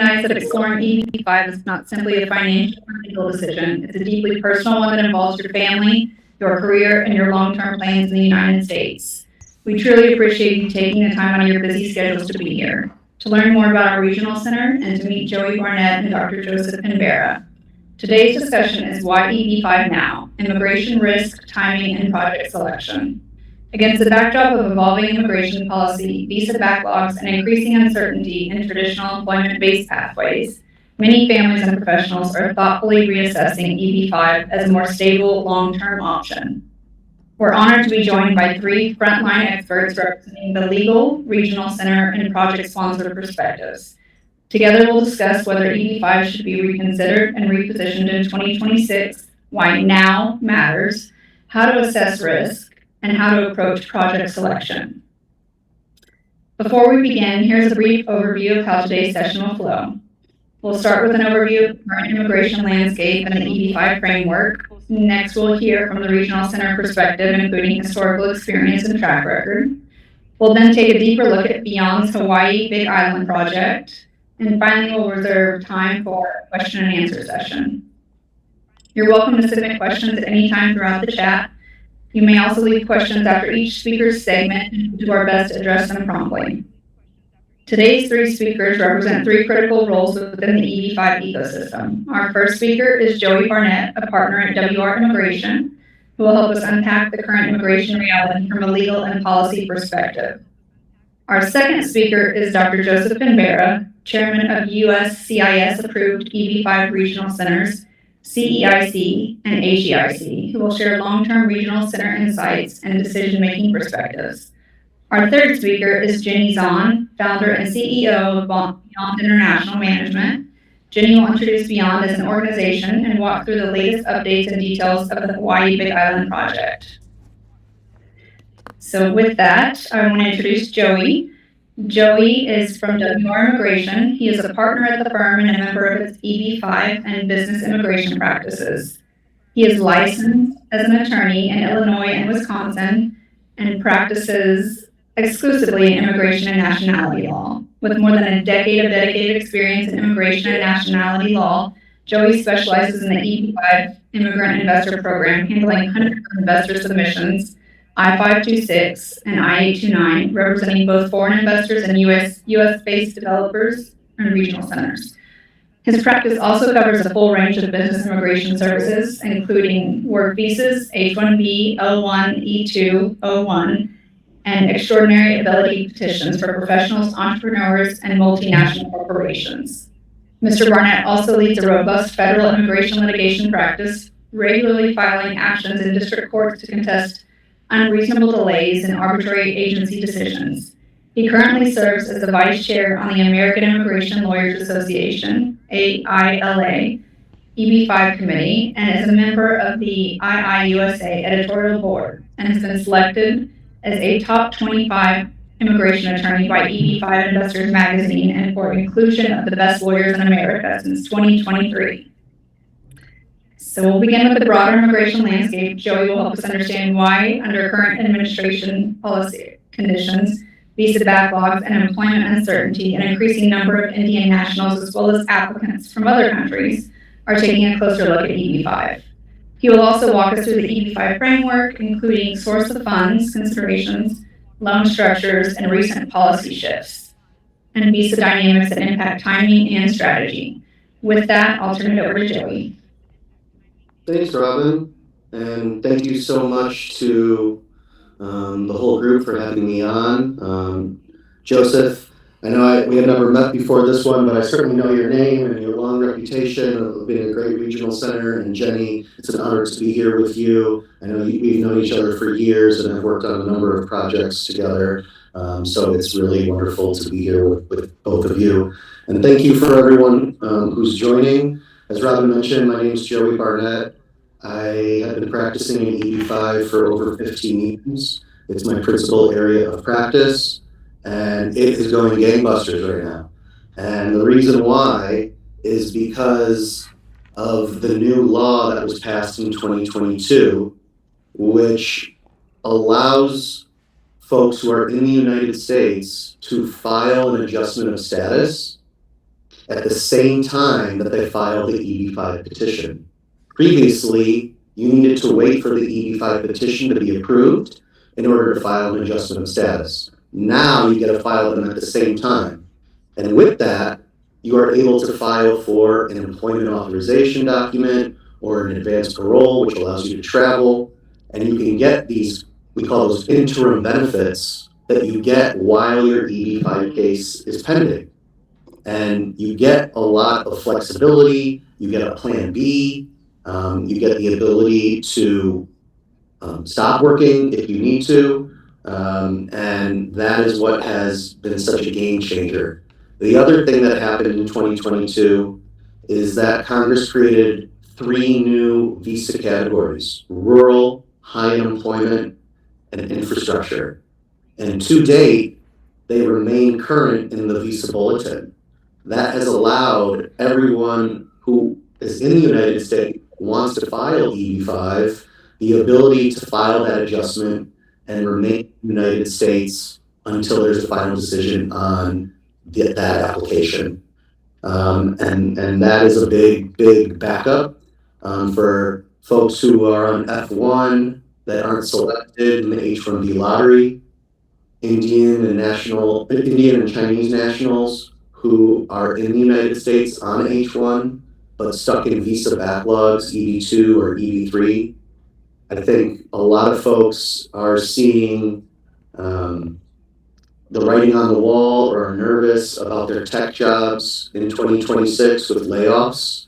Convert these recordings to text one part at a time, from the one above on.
that exploring EB-5 is not simply a financial or legal decision. It's a deeply personal one that involves your family, your career, and your long-term plans in the United States. We truly appreciate you taking the time out of your busy schedules to be here. To learn more about our regional center and to meet Joey Barnett and Dr. Joseph Pinbera. Today's discussion is why EB-5 now, immigration risk, timing, and project selection. Against the backdrop of evolving immigration policy, visa backlogs, and increasing uncertainty in traditional employment-based pathways, many families and professionals are thoughtfully reassessing EB-5 as a more stable, long-term option. We're honored to be joined by three frontline experts representing the legal, regional center, and project sponsor perspectives. Together, we'll discuss whether EB-5 should be reconsidered and repositioned in 2026, why now matters, how to assess risk, and how to approach project selection. Before we begin, here's a brief overview of how today's session will flow. We'll start with an overview of the current immigration landscape and the EB-5 framework. Next, we'll hear from the regional center perspective, including historical experience and track record. We'll then take a deeper look at Beyond's Hawaii Big Island project. And finally, we'll reserve time for a question and answer session. You're welcome to submit questions at any time throughout the chat. You may also leave questions after each speaker's segment, and we'll do our best to address them promptly. Today's three speakers represent three critical roles within the EB-5 ecosystem. Our first speaker is Joey Barnett, a partner at WR Immigration, who will help us unpack the current immigration reality from a legal and policy perspective. Our second speaker is Dr. Joseph Pinbera, chairman of USCIS-approved EB-5 regional centers, CEIC and AGIC, who will share long-term regional center insights and decision-making perspectives. Our third speaker is Jenny Zahn, founder and CEO of Beyond International Management. Jenny will introduce Beyond as an organization and walk through the latest updates and details of the Hawaii Big Island project. So with that, I want to introduce Joey. Joey is from WR Immigration. He is a partner at the firm and a member of its EB-5 and business immigration practices. He is licensed as an attorney in Illinois and Wisconsin and practices exclusively in immigration and nationality law. With more than a decade of dedicated experience in immigration and nationality law, Joey specializes in the EB-5 Immigrant Investor Program, handling hundreds of investor submissions, I-526 and I-829, representing both foreign investors and U.S.-based developers and regional centers. His practice also covers a full range of business immigration services, including work visas, H-1B, L-1, E-2, O-1, and extraordinary ability petitions for professionals, entrepreneurs, and multinational corporations. Mr. Barnett also leads a robust federal immigration litigation practice, regularly filing actions in district courts to contest unreasonable delays in arbitrary agency decisions. He currently serves as the vice chair on the American Immigration Lawyers Association, AILA, EB-5 committee, and is a member of the IIUSA editorial board, and has been selected as a top 25 immigration attorney by EB-5 Investors magazine and for inclusion of the best lawyers in America since 2023. So we'll begin with the broader immigration landscape. Joey will help us understand why, under current administration policy conditions, visa backlogs and employment uncertainty, an increasing number of Indian nationals as well as applicants from other countries are taking a closer look at EB-5. He will also walk us through the EB-5 framework, including source of funds, considerations, loan structures, and recent policy shifts, and visa dynamics that impact timing and strategy. With that, I'll turn it over to Joey. Thanks, Robin, and thank you so much to the whole group for having me on. Joseph, I know we have never met before this one, but I certainly know your name and your long reputation of being a great regional center. And Jenny, it's an honor to be here with you. I know we've known each other for years and have worked on a number of projects together. So it's really wonderful to be here with both of you. And thank you for everyone who's joining. As Robin mentioned, my name is Joey Barnett. I have been practicing in EB-5 for over 15 years. It's my principal area of practice, and it is going gangbusters right now. And the reason why is because of the new law that was passed in 2022, which allows folks who are in the United States to file an adjustment of status at the same time that they file the EB-5 petition. Previously, you needed to wait for the EB-5 petition to be approved in order to file an adjustment of status. Now you get to file them at the same time. And with that, you are able to file for an employment authorization document or an advanced parole, which allows you to travel. And you can get these, we call those interim benefits that you get while your EB-5 case is pending. And you get a lot of flexibility, you get a plan B, you get the ability to stop working if you need to, and that is what has been such a game changer. The other thing that happened in 2022 is that Congress created 3 new visa categories: rural, high unemployment, and infrastructure. And to date, they remain current in the visa bulletin. That has allowed everyone who is in the United States, wants to file EB-5, the ability to file that adjustment and remain in the United States until there's a final decision on that application. And that is a big backup for folks who are on F1 that aren't selected in the H-1B lottery, Indian and Chinese nationals who are in the United States on H-1 but stuck in visa backlogs, EB-2 or EB-3. I think a lot of folks are seeing the writing on the wall or are nervous about their tech jobs in 2026 with layoffs.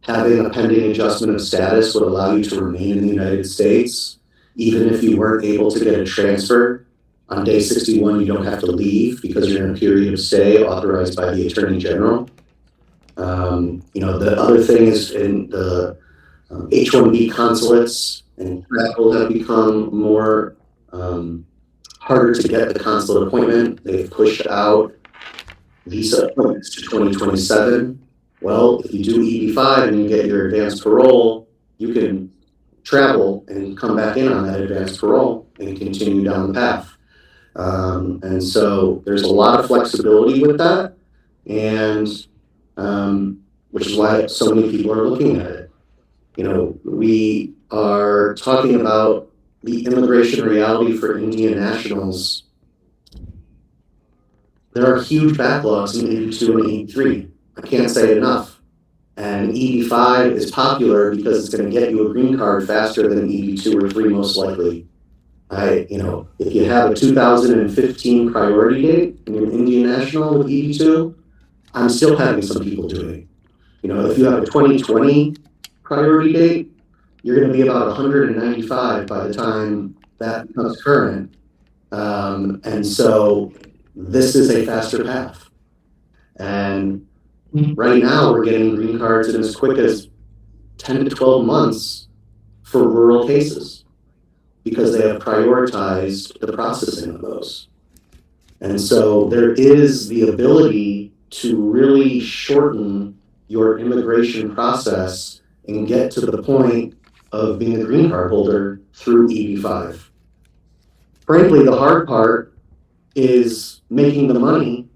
Having a pending adjustment of status would allow you to remain in the United States, even if you weren't able to get a transfer. On day 61, you don't have to leave because you're in a period of stay authorized by the Attorney General. The other thing is in the H-1B consulates and travel have become more harder to get the consulate appointment. They've pushed out visa appointments to 2027. Well, if you do EB-5 and you get your advanced parole, you can travel and come back in on that advanced parole and continue down the path. And so there's a lot of flexibility with that, and which is why so many people are looking at it. We are talking about the immigration reality for Indian nationals. There are huge backlogs in EB-2 and EB-3. I can't say it enough. And EB-5 is popular because it's going to get you a green card faster than EB-2 or 3 most likely. If you have a 2015 priority date and you're an Indian national with EB-2, I'm still having some people doing it. If you have a 2020 priority date, you're going to be about 195 by the time that becomes current. And so this is a faster path. And right now we're getting green cards in as quick as 10 to 12 months for rural cases because they have prioritized the processing of those. And so there is the ability to really shorten your immigration process and get to the point of being a green card holder through EB-5. Frankly, the hard part is making the money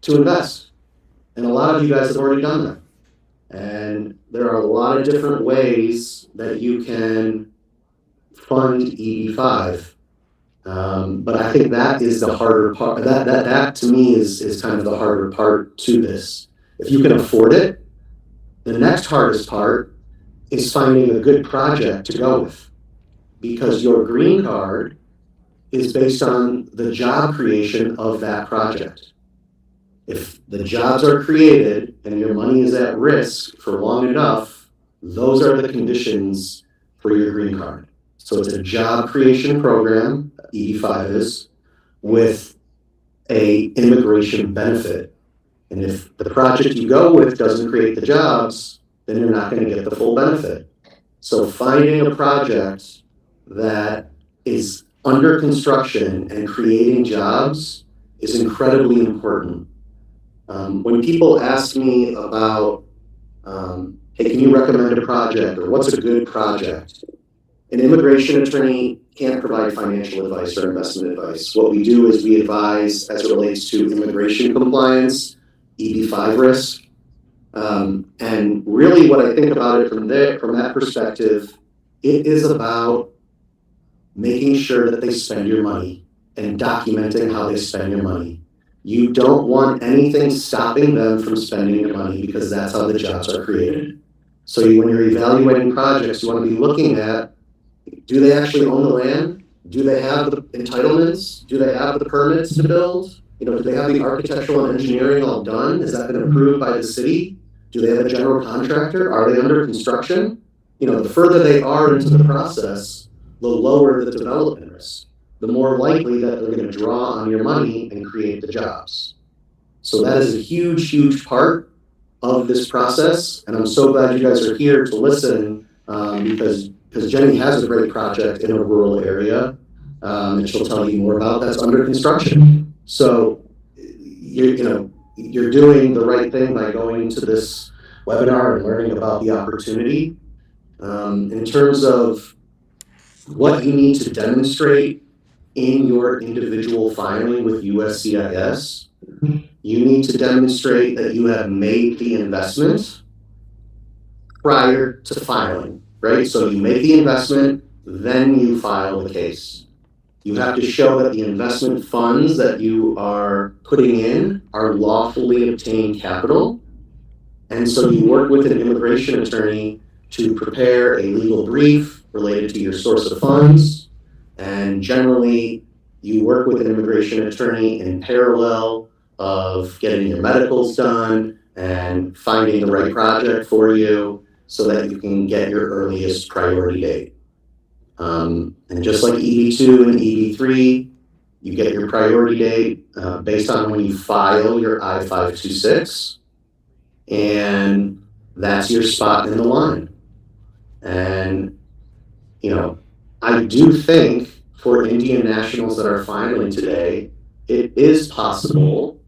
to invest. And a lot of you guys have already done that. And there are a lot of different ways that you can fund EB-5. But I think that is the harder part. That to me is kind of the harder part to this. If you can afford it, the next hardest part is finding a good project to go with, because your green card is based on the job creation of that project. If the jobs are created and your money is at risk for long enough, those are the conditions for your green card. So it's a job creation program, EB-5 is, with a immigration benefit. And if the project you go with doesn't create the jobs, then you're not going to get the full benefit. So finding a project that is under construction and creating jobs is incredibly important. When people ask me about, hey, can you recommend a project or what's a good project? An immigration attorney can't provide financial advice or investment advice. What we do is we advise as it relates to immigration compliance, EB-5 risk. And really what I think about it from that perspective, it is about making sure that they spend your money and documenting how they spend your money. You don't want anything stopping them from spending your money because that's how the jobs are created. So when you're evaluating projects, you want to be looking at, do they actually own the land? Do they have the entitlements? Do they have the permits to build? Do they have the architectural and engineering all done? Has that been approved by the city? Do they have a general contractor? Are they under construction? The further they are into the process, the lower the development risk, the more likely that they're going to draw on your money and create the jobs. So that is a huge, huge part of this process. And I'm so glad you guys are here to listen because Jenny has a great project in a rural area and she'll tell you more about that's under construction. So you're doing the right thing by going to this webinar and learning about the opportunity. In terms of what you need to demonstrate in your individual filing with USCIS, you need to demonstrate that you have made the investment prior to filing, right? So you make the investment, then you file the case. You have to show that the investment funds that you are putting in are lawfully obtained capital. And so you work with an immigration attorney to prepare a legal brief related to your source of funds. And generally, you work with an immigration attorney in parallel of getting your medicals done and finding the right project for you so that you can get your earliest priority date. And just like EB-2 and EB-3, you get your priority date based on when you file your I-526, and that's your spot in the line. And, I do think for Indian nationals that are filing today, it is possible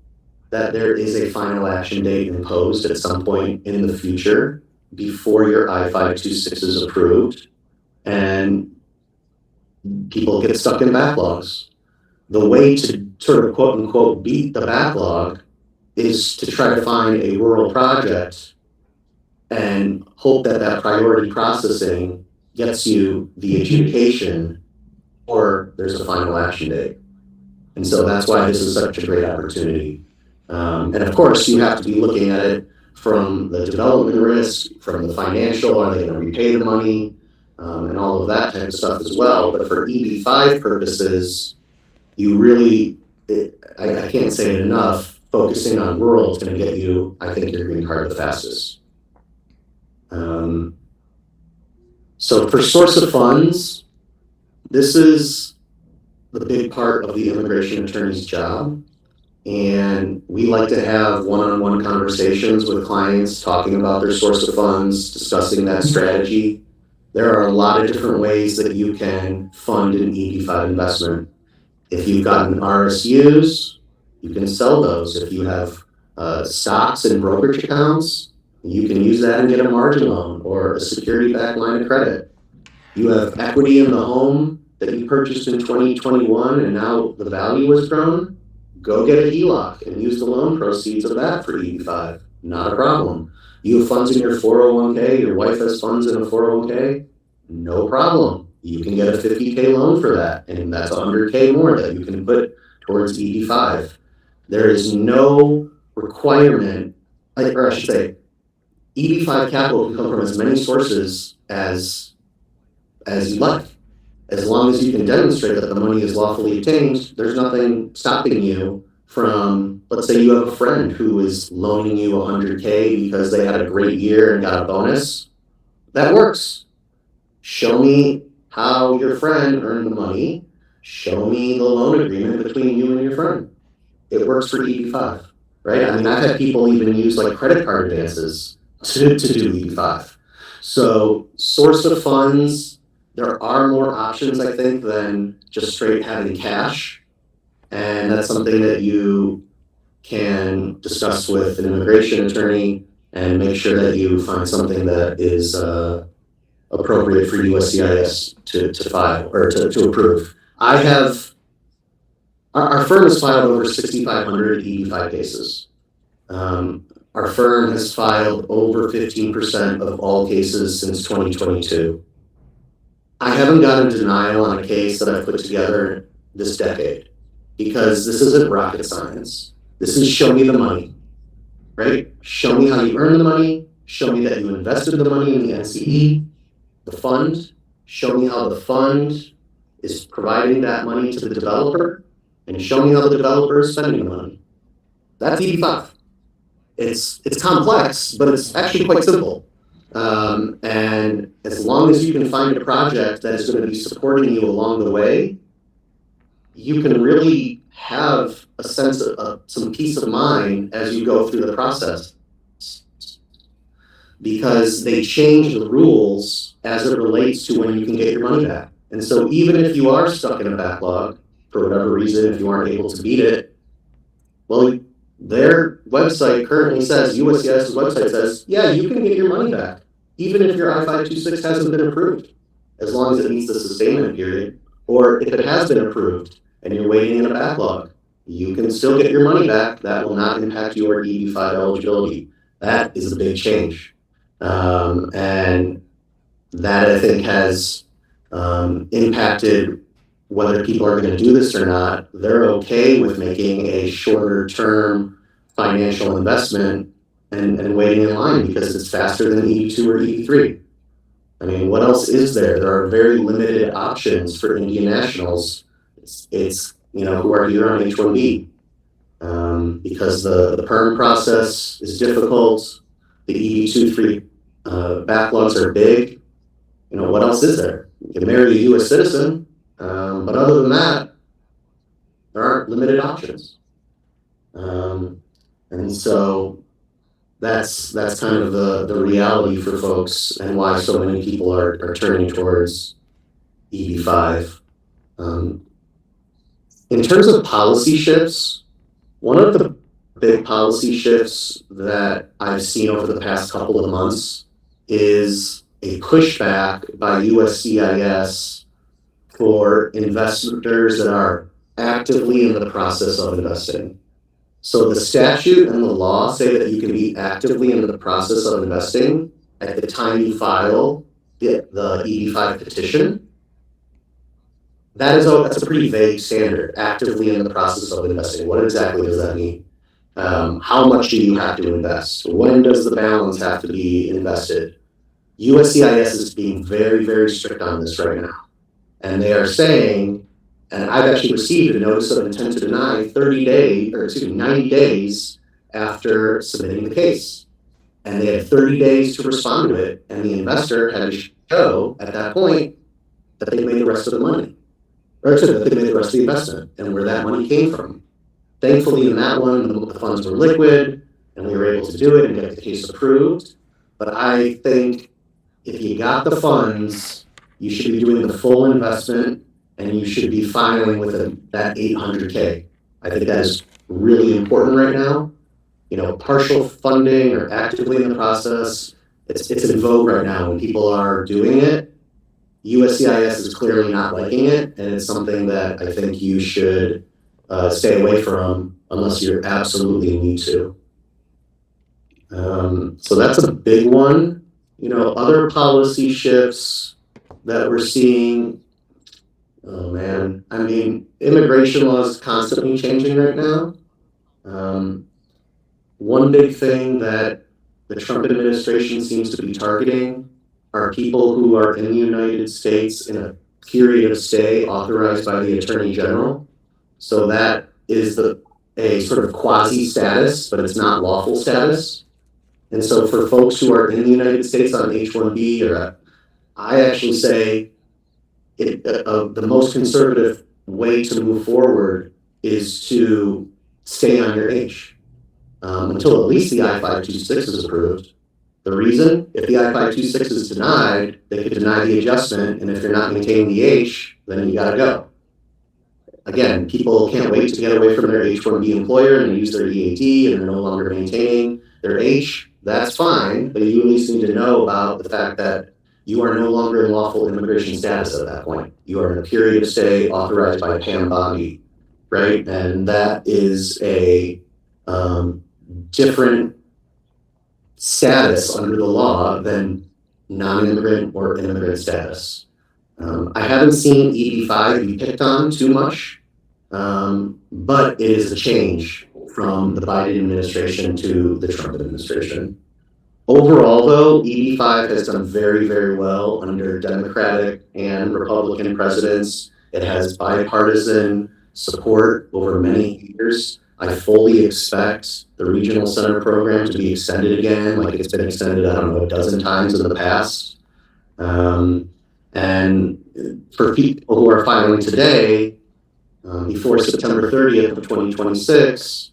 that there is a final action date imposed at some point in the future before your I-526 is approved, and people get stuck in backlogs. The way to sort of quote unquote beat the backlog is to try to find a rural project and hope that that priority processing gets you the adjudication or there's a final action date. And so that's why this is such a great opportunity. And of course, you have to be looking at it from the development risk, from the financial, are they going to repay the money, and all of that type of stuff as well. But for EB-5 purposes, you really, I can't say it enough, focusing on rural is going to get you, I think, your green card the fastest. So for source of funds, this is the big part of the immigration attorney's job. And we like to have one-on-one conversations with clients talking about their source of funds, discussing that strategy. There are a lot of different ways that you can fund an EB-5 investment. If you've gotten RSUs, you can sell those. If you have stocks and brokerage accounts, you can use that and get a margin loan or a security-backed line of credit. You have equity in the home that you purchased in 2021 and now the value has grown. Go get a HELOC and use the loan proceeds of that for EB-5. Not a problem. You have funds in your 401k, your wife has funds in a 401k, no problem. You can get a $50K loan for that, and that's $100K more that you can put towards EB-5. There is no requirement, or I should say, EB-5 capital can come from as many sources as you like. As long as you can demonstrate that the money is lawfully obtained, there's nothing stopping you from, let's say you have a friend who is loaning you $100K because they had a great year and got a bonus. That works. Show me how your friend earned the money. Show me the loan agreement between you and your friend. It works for EB-5, right? I mean, I've had people even use like credit card advances to do EB-5. So source of funds, there are more options, I think, than just straight having cash. And that's something that you can discuss with an immigration attorney and make sure that you find something that is appropriate for USCIS to file or to approve. Our firm has filed over 6,500 EB-5 cases. Our firm has filed over 15% of all cases since 2022. I haven't gotten a denial on a case that I've put together this decade because this isn't rocket science. This is show me the money, right? Show me how you earn the money. Show me that you invested the money in the NCE, the fund. Show me how the fund is providing that money to the developer, and show me how the developer is spending the money. That's EB-5. It's complex, but it's actually quite simple. And as long as you can find a project that is going to be supporting you along the way, you can really have a sense of some peace of mind as you go through the process, because they change the rules as it relates to when you can get your money back. And so even if you are stuck in a backlog for whatever reason, if you aren't able to beat it, well, their website currently says, USCIS's website says, yeah, you can get your money back, even if your I-526 hasn't been approved, as long as it meets the sustainment period. Or if it has been approved and you're waiting in a backlog, you can still get your money back. That will not impact your EB-5 eligibility. That is a big change. And that, I think, has impacted whether people are going to do this or not. They're okay with making a shorter term financial investment and waiting in line because it's faster than EB2 or EB3. I mean, what else is there? There are very limited options for Indian nationals. It's who are here on H-1B, because the perm process is difficult. The EB2-3 backlogs are big. What else is there? You can marry a U.S. citizen, but other than that, there aren't limited options. And so that's kind of the reality for folks and why so many people are turning towards EB-5. In terms of policy shifts, one of the big policy shifts that I've seen over the past couple of months is a pushback by USCIS for investors that are actively in the process of investing. So the statute and the law say that you can be actively in the process of investing at the time you file the EB-5 petition. That's a pretty vague standard, actively in the process of investing. What exactly does that mean? How much do you have to invest? When does the balance have to be invested? USCIS is being very, very strict on this right now. And they are saying, and I've actually received a notice of intent to deny 90 days after submitting the case. And they had 30 days to respond to it, and the investor had to show at that point that they made the rest of the money, or that they made the rest of the investment and where that money came from. Thankfully, in that one, the funds were liquid, and we were able to do it and get the case approved. But I think if you got the funds, you should be doing the full investment, and you should be filing with that 800K. I think that is really important right now. Partial funding or actively in the process, it's in vogue right now when people are doing it. USCIS is clearly not liking it, and it's something that I think you should stay away from unless you absolutely need to. So that's a big one. Other policy shifts that we're seeing, oh man, I mean, immigration law is constantly changing right now. One big thing that the Trump administration seems to be targeting are people who are in the United States in a period of stay authorized by the Attorney General. So that is a sort of quasi status, but it's not lawful status. And so for folks who are in the United States on H-1B, I actually say the most conservative way to move forward is to stay on your H until at least the I-526 is approved. The reason, if the I-526 is denied, they could deny the adjustment, and if you're not maintaining the H, then you gotta go. Again, people can't wait to get away from their H-1B employer and use their EAD, and they're no longer maintaining their H. That's fine, but you at least need to know about the fact that you are no longer in lawful immigration status at that point. You are in a period of stay authorized by PAM body, right? And that is a different status under the law than non-immigrant or immigrant status. I haven't seen EB-5 be picked on too much, but it is a change from the Biden administration to the Trump administration. Overall, though, EB-5 has done very, very well under Democratic and Republican presidents. It has bipartisan support over many years. I fully expect the Regional Center program to be extended again, like it's been extended, I don't know, a dozen times in the past. And for people who are filing today, before September 30th of 2026,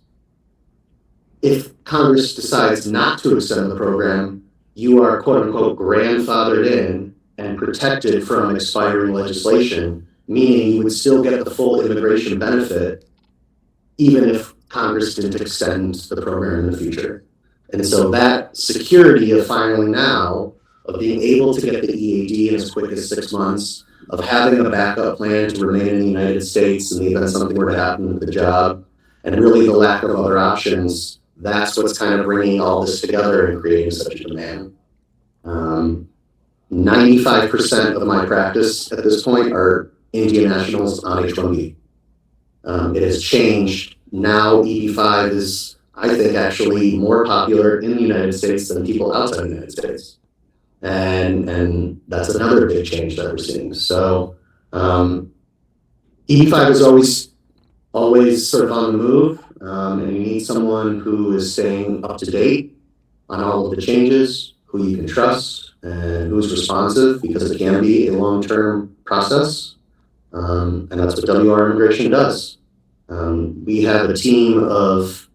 if Congress decides not to extend the program, you are quote unquote grandfathered in and protected from expiring legislation, meaning you would still get the full immigration benefit even if Congress didn't extend the program in the future. And so that security of filing now, of being able to get the EAD in as quick as 6 months, of having a backup plan to remain in the United States in the event something were to happen with the job, and really the lack of other options, that's what's kind of bringing all this together and creating such a demand. 95% of my practice at this point are Indian nationals on H-1B. It has changed. Now EB-5 is, I think, actually more popular in the United States than people outside the United States. And that's another big change that we're seeing. So EB-5 is always sort of on the move, and you need someone who is staying up to date on all of the changes, who you can trust, and who's responsive, because it can be a long-term process, and that's what WR Immigration does. We have a team of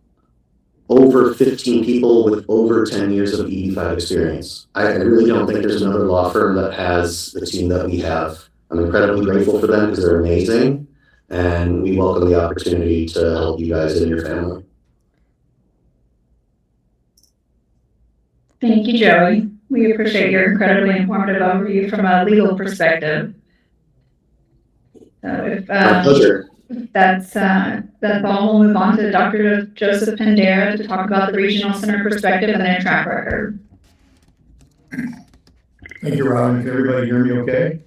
over 15 people with over 10 years of EB-5 experience. I really don't think there's another law firm that has the team that we have. I'm incredibly grateful for them because they're amazing, and we welcome the opportunity to help you guys and your family. Thank you, Joey. We appreciate your incredibly informative overview from a legal perspective. So if, My pleasure. that's all, we'll move on to Dr. Joseph Pendera to talk about the Regional Center perspective and their track record. Thank you, Robin. Can everybody hear me okay?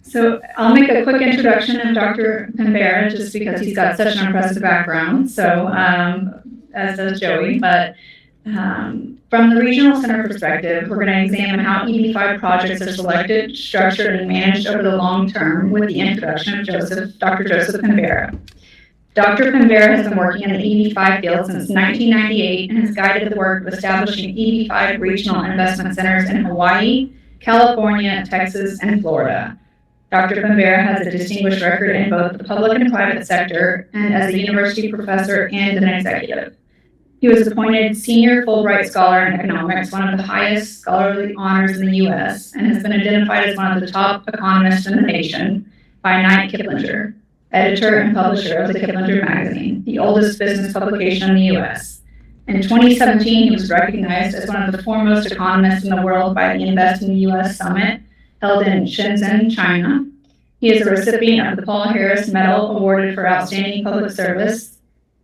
So I'll make a quick introduction of Dr. Pendera just because he's got such an impressive background, so as does Joey, but from the Regional Center perspective, we're going to examine how EB-5 projects are selected, structured, and managed over the long term with the introduction of Dr. Joseph Pendera. Dr. Pendera has been working in the EB-5 field since 1998 and has guided the work of establishing EB-5 regional investment centers in Hawaii, California, Texas, and Florida. Dr. Pendera has a distinguished record in both the public and private sector and as a university professor and an executive. He was appointed Senior Fulbright Scholar in Economics, one of the highest scholarly honors in the U.S., and has been identified as one of the top economists in the nation by Knight Kiplinger, editor and publisher of the Kiplinger magazine, the oldest business publication in the U.S. In 2017, he was recognized as one of the foremost economists in the world by the Invest in the U.S. Summit, held in Shenzhen, China. He is a recipient of the Paul Harris Medal awarded for outstanding public service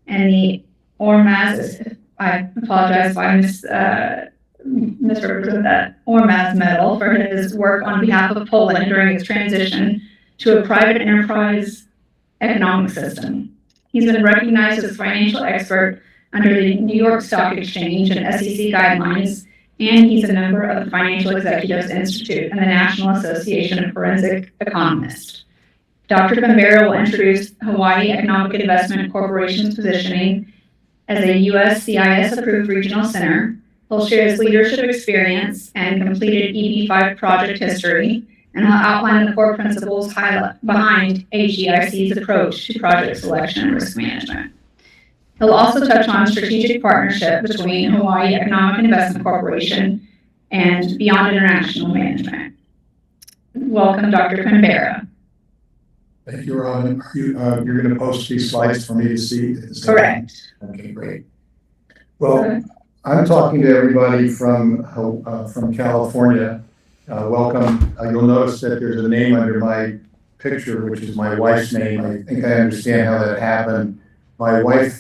and the Ormaz, I apologize if I misrepresented that, Ormaz Medal for his work on behalf of Poland during its transition to a private enterprise economic system. He's been recognized as a financial expert under the New York Stock Exchange and SEC guidelines, and he's a member of the Financial Executives Institute and the National Association of Forensic Economists. Dr. Pendera will introduce Hawaii Economic Investment Corporation's positioning as a USCIS-approved regional center. He'll share his leadership experience and completed EB-5 project history, and he'll outline the core principles behind HEIC's approach to project selection and risk management. He'll also touch on strategic partnership between Hawaii Economic Investment Corporation and Beyond International Management. Welcome, Dr. Pendera. Thank you, Robin. You're going to post these slides for me to see? Correct. Okay, great. Well, I'm talking to everybody from California. Welcome. You'll notice that there's a name under my picture, which is my wife's name. I think I understand how that happened. My wife,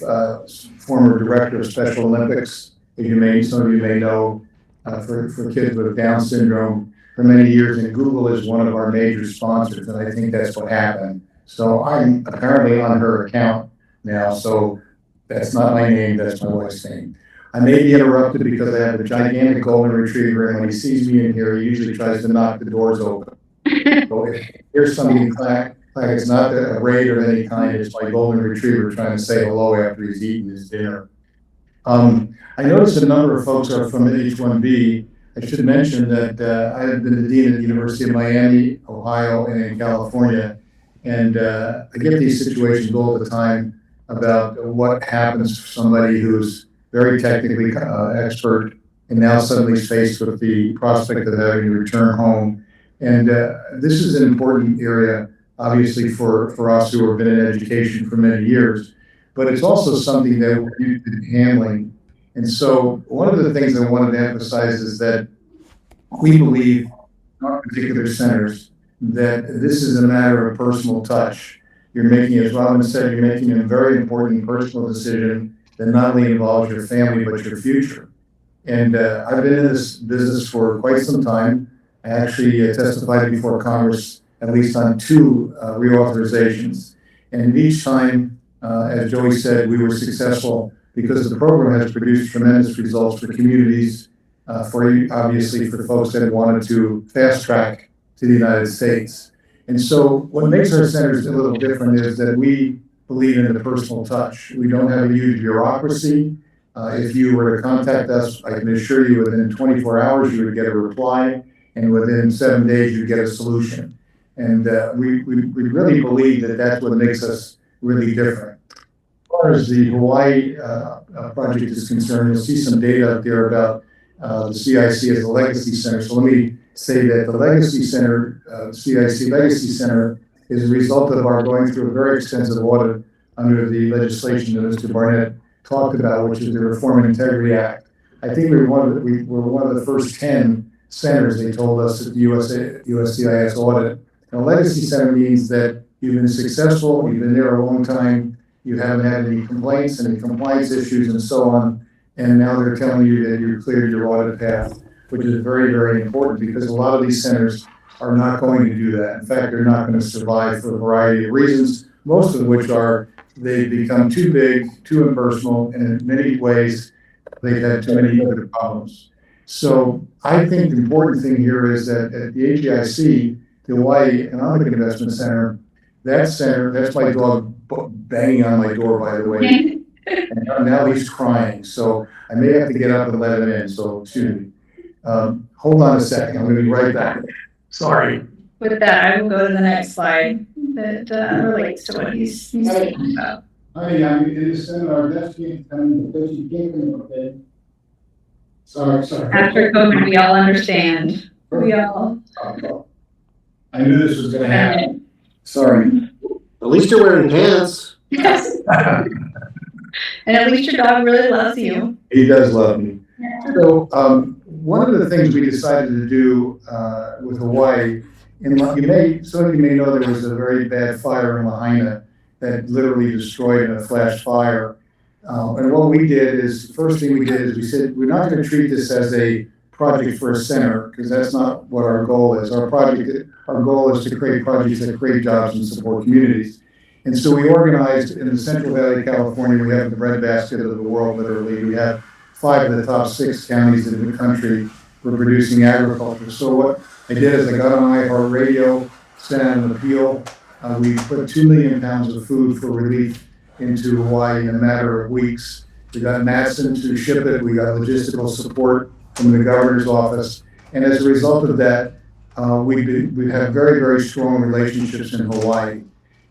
former director of Special Olympics, some of you may know, for kids with Down syndrome for many years, and Google is one of our major sponsors, and I think that's what happened. So I'm apparently on her account now, so that's not my name, that's my wife's name. I may be interrupted because I have a gigantic golden retriever, and when he sees me in here, he usually tries to knock the doors open. So if there's something like it's not a raid of any kind, it's my golden retriever trying to say hello after he's eaten his dinner. I noticed a number of folks are from H-1B. I should mention that I have been the dean at the University of Miami, Ohio, and in California, and I get these situations all the time about what happens for somebody who's very technically expert and now suddenly is faced with the prospect of having to return home. And this is an important area, obviously, for us who have been in education for many years, but it's also something that we're used to handling. And so one of the things I wanted to emphasize is that we believe, in our particular centers, that this is a matter of personal touch. You're making, as Robin said, you're making a very important personal decision that not only involves your family, but your future. And I've been in this business for quite some time. I actually testified before Congress at least on 2 reauthorizations. And each time, as Joey said, we were successful because the program has produced tremendous results for communities, obviously for folks that wanted to fast track to the United States. And so what makes our centers a little different is that we believe in the personal touch. We don't have a huge bureaucracy. If you were to contact us, I can assure you within 24 hours you would get a reply, and within 7 days you'd get a solution. And we really believe that that's what makes us really different. As far as the Hawaii project is concerned, you'll see some data out there about the CIC as a legacy center. So let me say that the Legacy Center, CIC Legacy Center, is a result of our going through a very extensive audit under the legislation that Mr. Barnett talked about, which is the Reform and Integrity Act. I think we were one of the first 10 centers, they told us, at the USCIS audit. And a legacy center means that you've been successful, you've been there a long time, you haven't had any complaints, any compliance issues, and so on. And now they're telling you that you've cleared your audit path, which is very, very important because a lot of these centers are not going to do that. In fact, they're not going to survive for a variety of reasons, most of which are they've become too big, too impersonal, and in many ways, they've had too many other problems. So I think the important thing here is that at the HEIC, the Hawaii Economic Investment Center, that's my dog banging on my door, by the way. And now he's crying, so I may have to get up and let him in, so excuse me. Hold on a second, I'm going to be right back. Sorry. With that, I will go to the next slide that relates to what he's talking about. Hi, I'm in the seminar, that's coming because you can't come up there. Sorry. After COVID, we all understand. We all. I knew this was gonna happen. Sorry. At least you're wearing pants. Yes. And at least your dog really loves you. He does love me. So one of the things we decided to do with Hawaii, some of you may know there was a very bad fire in Lahaina that literally destroyed in a flash fire. And what we did is, the first thing we did is we said, we're not going to treat this as a project for a center, because that's not what our goal is. Our goal is to create projects that create jobs and support communities. And so we organized in the Central Valley of California, we have the breadbasket of the world, literally. We have 5 of the top 6 counties in the country for producing agriculture. So what I did is I got on iHeartRadio, sent out an appeal. We put 2 million pounds of food for relief into Hawaii in a matter of weeks. We got Matson to ship it. We got logistical support from the governor's office. And as a result of that, we have very, very strong relationships in Hawaii.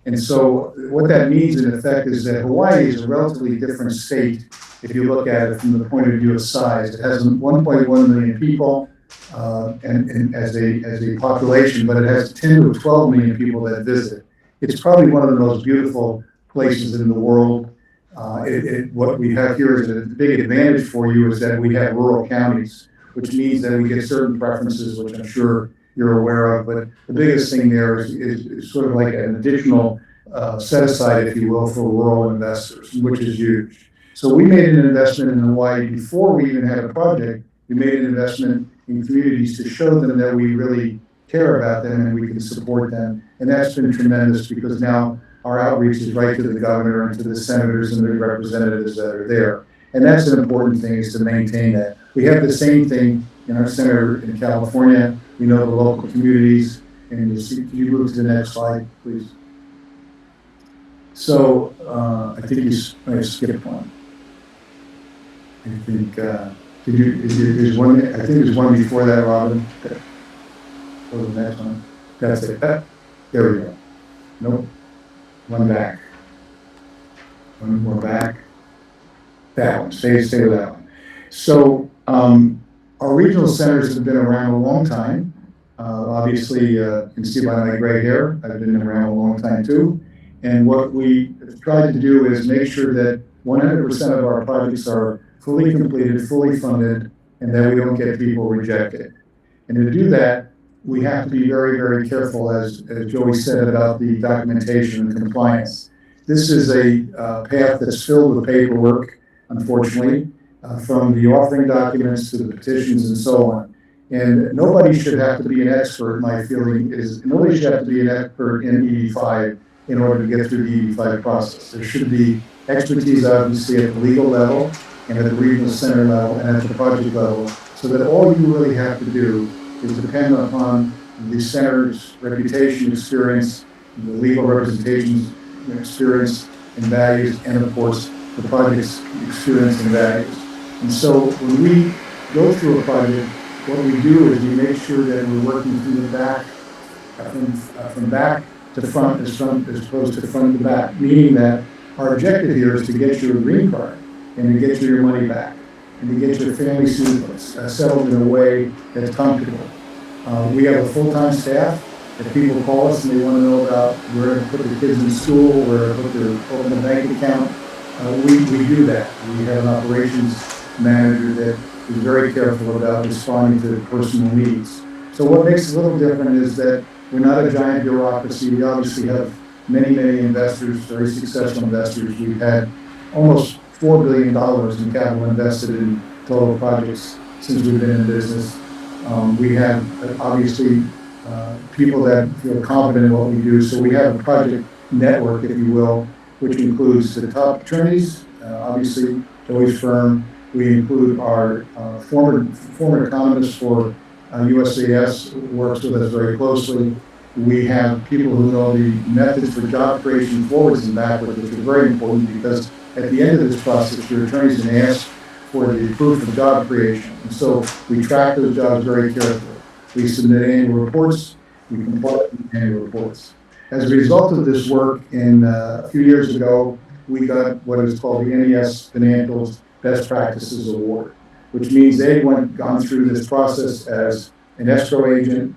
And so what that means in effect is that Hawaii is a relatively different state if you look at it from the point of view of size. It has 1.1 million people and as a population, but it has 10 to 12 million people that visit. It's probably one of the most beautiful places in the world. What we have here is a big advantage for you is that we have rural counties, which means that we get certain preferences, which I'm sure you're aware of. But the biggest thing there is sort of like an additional set aside, if you will, for rural investors, which is huge. So we made an investment in Hawaii before we even had a project. We made an investment in communities to show them that we really care about them and we can support them. And that's been tremendous because now our outreach is right to the governor and to the senators and the representatives that are there. And that's an important thing, is to maintain that. We have the same thing in our center in California. We know the local communities. And you see, can you move to the next slide, please? So I think you might have skipped one. I think, there's one, I think there's one before that, Robin. Go to the next one. That's it. There we go. Nope. One back. One more back. That one. Stay with that one. So our regional centers have been around a long time. Obviously, you can see by my gray hair, I've been around a long time too. And what we have tried to do is make sure that 100% of our projects are fully completed, fully funded, and that we don't get people rejected. And to do that, we have to be very, very careful, as Joey said, about the documentation and compliance. This is a path that's filled with paperwork, unfortunately, from the offering documents to the petitions and so on. And nobody should have to be an expert. My feeling is nobody should have to be an expert in EB-5 in order to get through the EB-5 process. There should be expertise, obviously, at the legal level and at the regional center level and at the project level, so that all you really have to do is depend upon the center's reputation, experience, the legal representation, experience and values, and of course, the project's experience and values. And so when we go through a project, what we do is we make sure that we're working from the back, from back to front as opposed to front to back, meaning that our objective here is to get you a green card and to get you your money back and to get your family settled in a way that's comfortable. We have a full-time staff. If people call us and they want to know about where to put their kids in school, where to put their open a bank account, we do that. We have an operations manager that is very careful about responding to personal needs. So what makes it a little different is that we're not a giant bureaucracy. We obviously have many, many investors, very successful investors. We've had almost $4 billion in capital invested in total projects since we've been in business. We have obviously people that feel confident in what we do. So we have a project network, if you will, which includes the top attorneys, obviously Joey's firm. We include our former economists for USAS, works with us very closely. We have people who know the methods for job creation forwards and backwards, which is very important because at the end of this process, your attorney's going to ask for the proof of job creation. And so we track those jobs very carefully. We submit annual reports, we comply with annual reports. As a result of this work, a few years ago, we got what is called the NES Financials Best Practices Award, which means they've gone through this process as an escrow agent,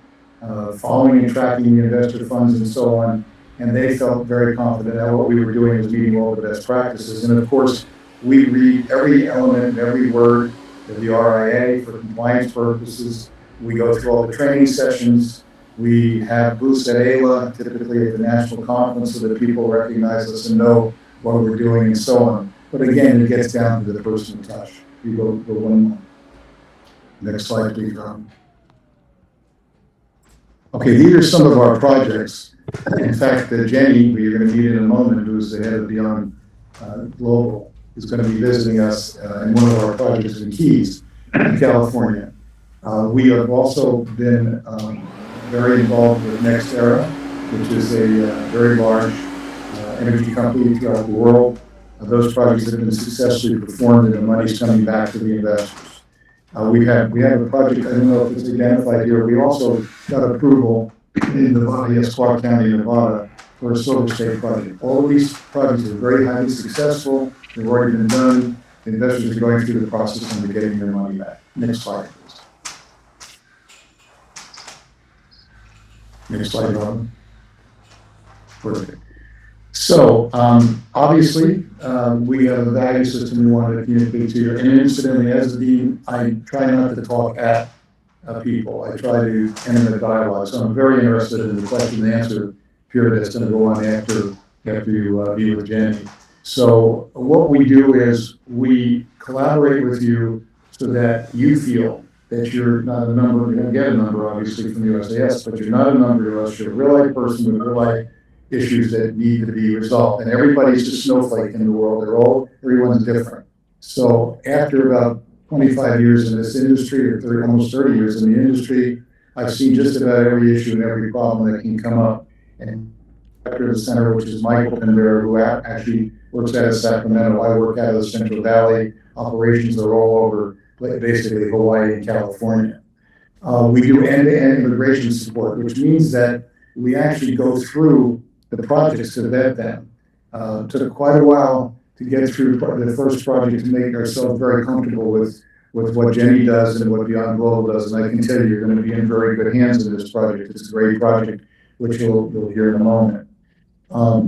following and tracking the investor funds and so on, and they felt very confident that what we were doing was meeting all the best practices. And of course, we read every element and every word of the RIA for compliance purposes. We go through all the training sessions. We have booths at ALA, typically at the national conference, so that people recognize us and know what we're doing and so on. But again, it gets down to the personal touch. You go one more. Next slide, please, Ron. Okay, these are some of our projects. In fact, Jenny, who you're going to meet in a moment, who's the head of Beyond Global, is going to be visiting us in one of our projects in Keys, in California. We have also been very involved with NextEra, which is a very large energy company throughout the world. Those projects have been successfully performed and the money's coming back to the investors. We have a project, I don't know if it's identified here, we also got approval in Nevada, yes, Clark County, Nevada, for a Silver State project. All of these projects are very highly successful. They've already been done. The investors are going through the process and they're getting their money back. Next slide, please. Next slide, Robin. Perfect. So, obviously, we have a value system we wanted to communicate to you. And incidentally, as a dean, I try not to talk at people. I try to enter a dialogue. So I'm very interested in the question and answer period that's going to go on after after you be with Jenny. So what we do is we collaborate with you so that you feel that you're not a number. You're going to get a number, obviously, from the USAS, but you're not a number to us. You're a real life person with real life issues that need to be resolved. And everybody's a snowflake in the world. Everyone's different. So after about 25 years in this industry, or 30, almost 30 years in the industry, I've seen just about every issue and every problem that can come up. And director of the center, which is Michael Pinberg, who actually works out of Sacramento. I work out of the Central Valley. Operations are all over, basically Hawaii and California. We do end-to-end immigration support, which means that we actually go through the projects to vet them. Took quite a while to get through the first project to make ourselves very comfortable with what Jenny does and what Beyond Global does. And I can tell you, you're going to be in very good hands in this project. It's a great project, which you'll hear in a moment.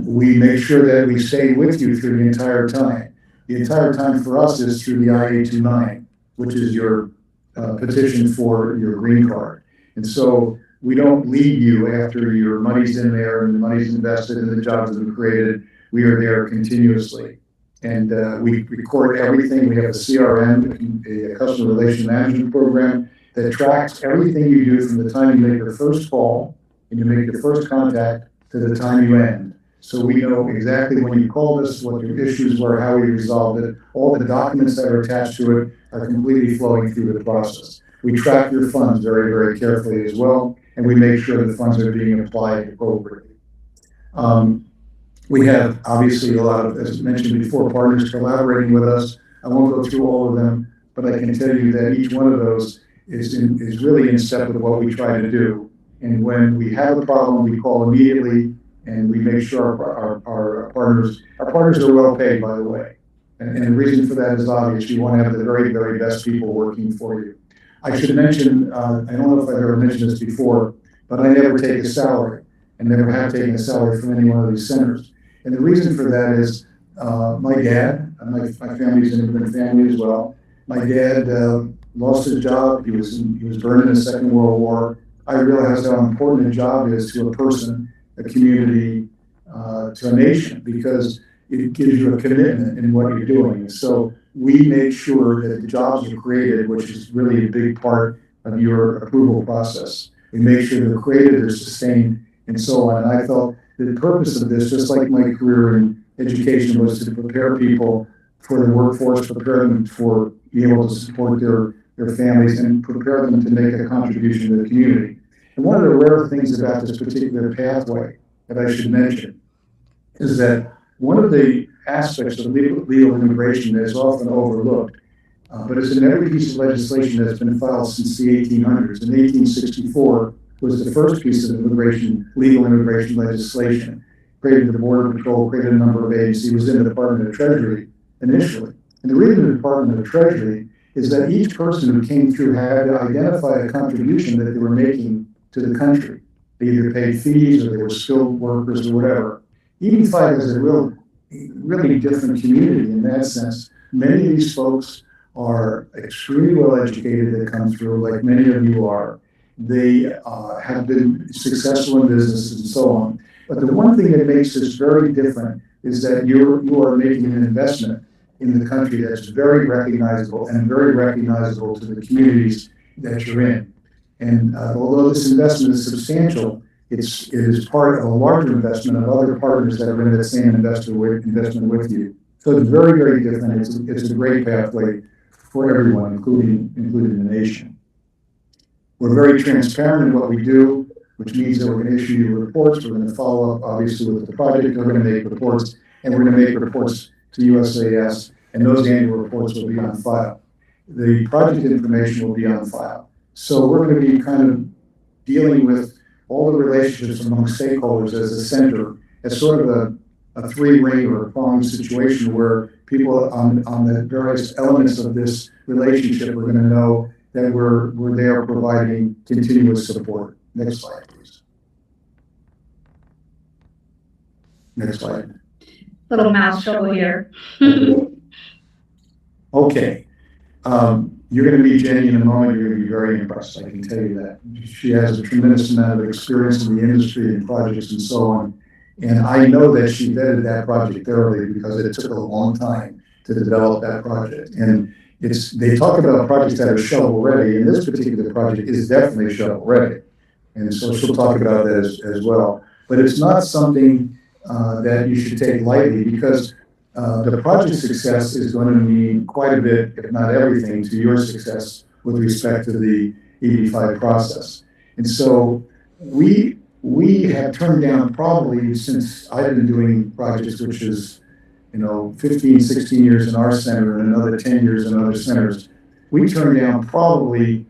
We make sure that we stay with you through the entire time. The entire time for us is through the I-829, which is your petition for your green card. And so we don't leave you after your money's in there and the money's invested and the jobs have been created. We are there continuously. And we record everything. We have a CRM, a customer relation management program that tracks everything you do from the time you make your first call and you make your first contact to the time you end. So we know exactly when you called us, what your issues were, how we resolved it. All the documents that are attached to it are completely flowing through the process. We track your funds very, very carefully as well, and we make sure the funds are being applied appropriately. We have obviously a lot of, as mentioned before, partners collaborating with us. I won't go through all of them, but I can tell you that each one of those is really in step with what we try to do. And when we have a problem, we call immediately, and we make sure our partners are well paid, by the way. And the reason for that is obvious. You want to have the very, very best people working for you. I should mention, I don't know if I've ever mentioned this before, but I never take a salary and never have taken a salary from any one of these centers. And the reason for that is my dad, my family's an immigrant family as well. My dad lost his job. He was burned in the Second World War. I realized how important a job is to a person, a community, to a nation, because it gives you a commitment in what you're doing. So we make sure that the jobs are created, which is really a big part of your approval process. We make sure they're created, they're sustained, and so on. And I felt the purpose of this, just like my career in education, was to prepare people for the workforce, prepare them for being able to support their families, and prepare them to make a contribution to the community. And one of the rare things about this particular pathway that I should mention is that one of the aspects of legal immigration that is often overlooked, but it's in every piece of legislation that's been filed since the 1800s. In 1864 was the first piece of legal immigration legislation, created the Border Patrol, created a number of agencies. It was in the Department of Treasury initially. And the reason the Department of Treasury is that each person who came through had to identify a contribution that they were making to the country. They either paid fees or they were skilled workers or whatever. EB-5 is a really different community in that sense. Many of these folks are extremely well educated that come through, like many of you are. They have been successful in businesses and so on. But the one thing that makes this very different is that you are making an investment in the country that's very recognizable and very recognizable to the communities that you're in. And although this investment is substantial, it is part of a larger investment of other partners that are in that same investment with you. So it's very, very different. It's a great pathway for everyone, including the nation. We're very transparent in what we do, which means that we're going to issue you reports. We're going to follow up, obviously, with the project. We're going to make reports, and we're going to make reports to USAS, and those annual reports will be on file. The project information will be on file. So we're going to be kind of dealing with all the relationships among stakeholders as a center, as sort of a three-ring or a pronged situation where people on the various elements of this relationship are going to know that we're there providing continuous support. Next slide, please. Next slide. Little mouse trouble here. Okay. You're going to meet Jenny in a moment. You're going to be very impressed. I can tell you that. She has a tremendous amount of experience in the industry and projects and so on. And I know that she vetted that project thoroughly because it took a long time to develop that project. And they talk about projects that are shovel ready, and this particular project is definitely shovel ready. And so she'll talk about that as well. But it's not something that you should take lightly, because the project success is going to mean quite a bit, if not everything, to your success with respect to the EB-5 process. And so we have turned down, probably since I've been doing projects, which is 15, 16 years in our center and another 10 years in other centers, we turn down probably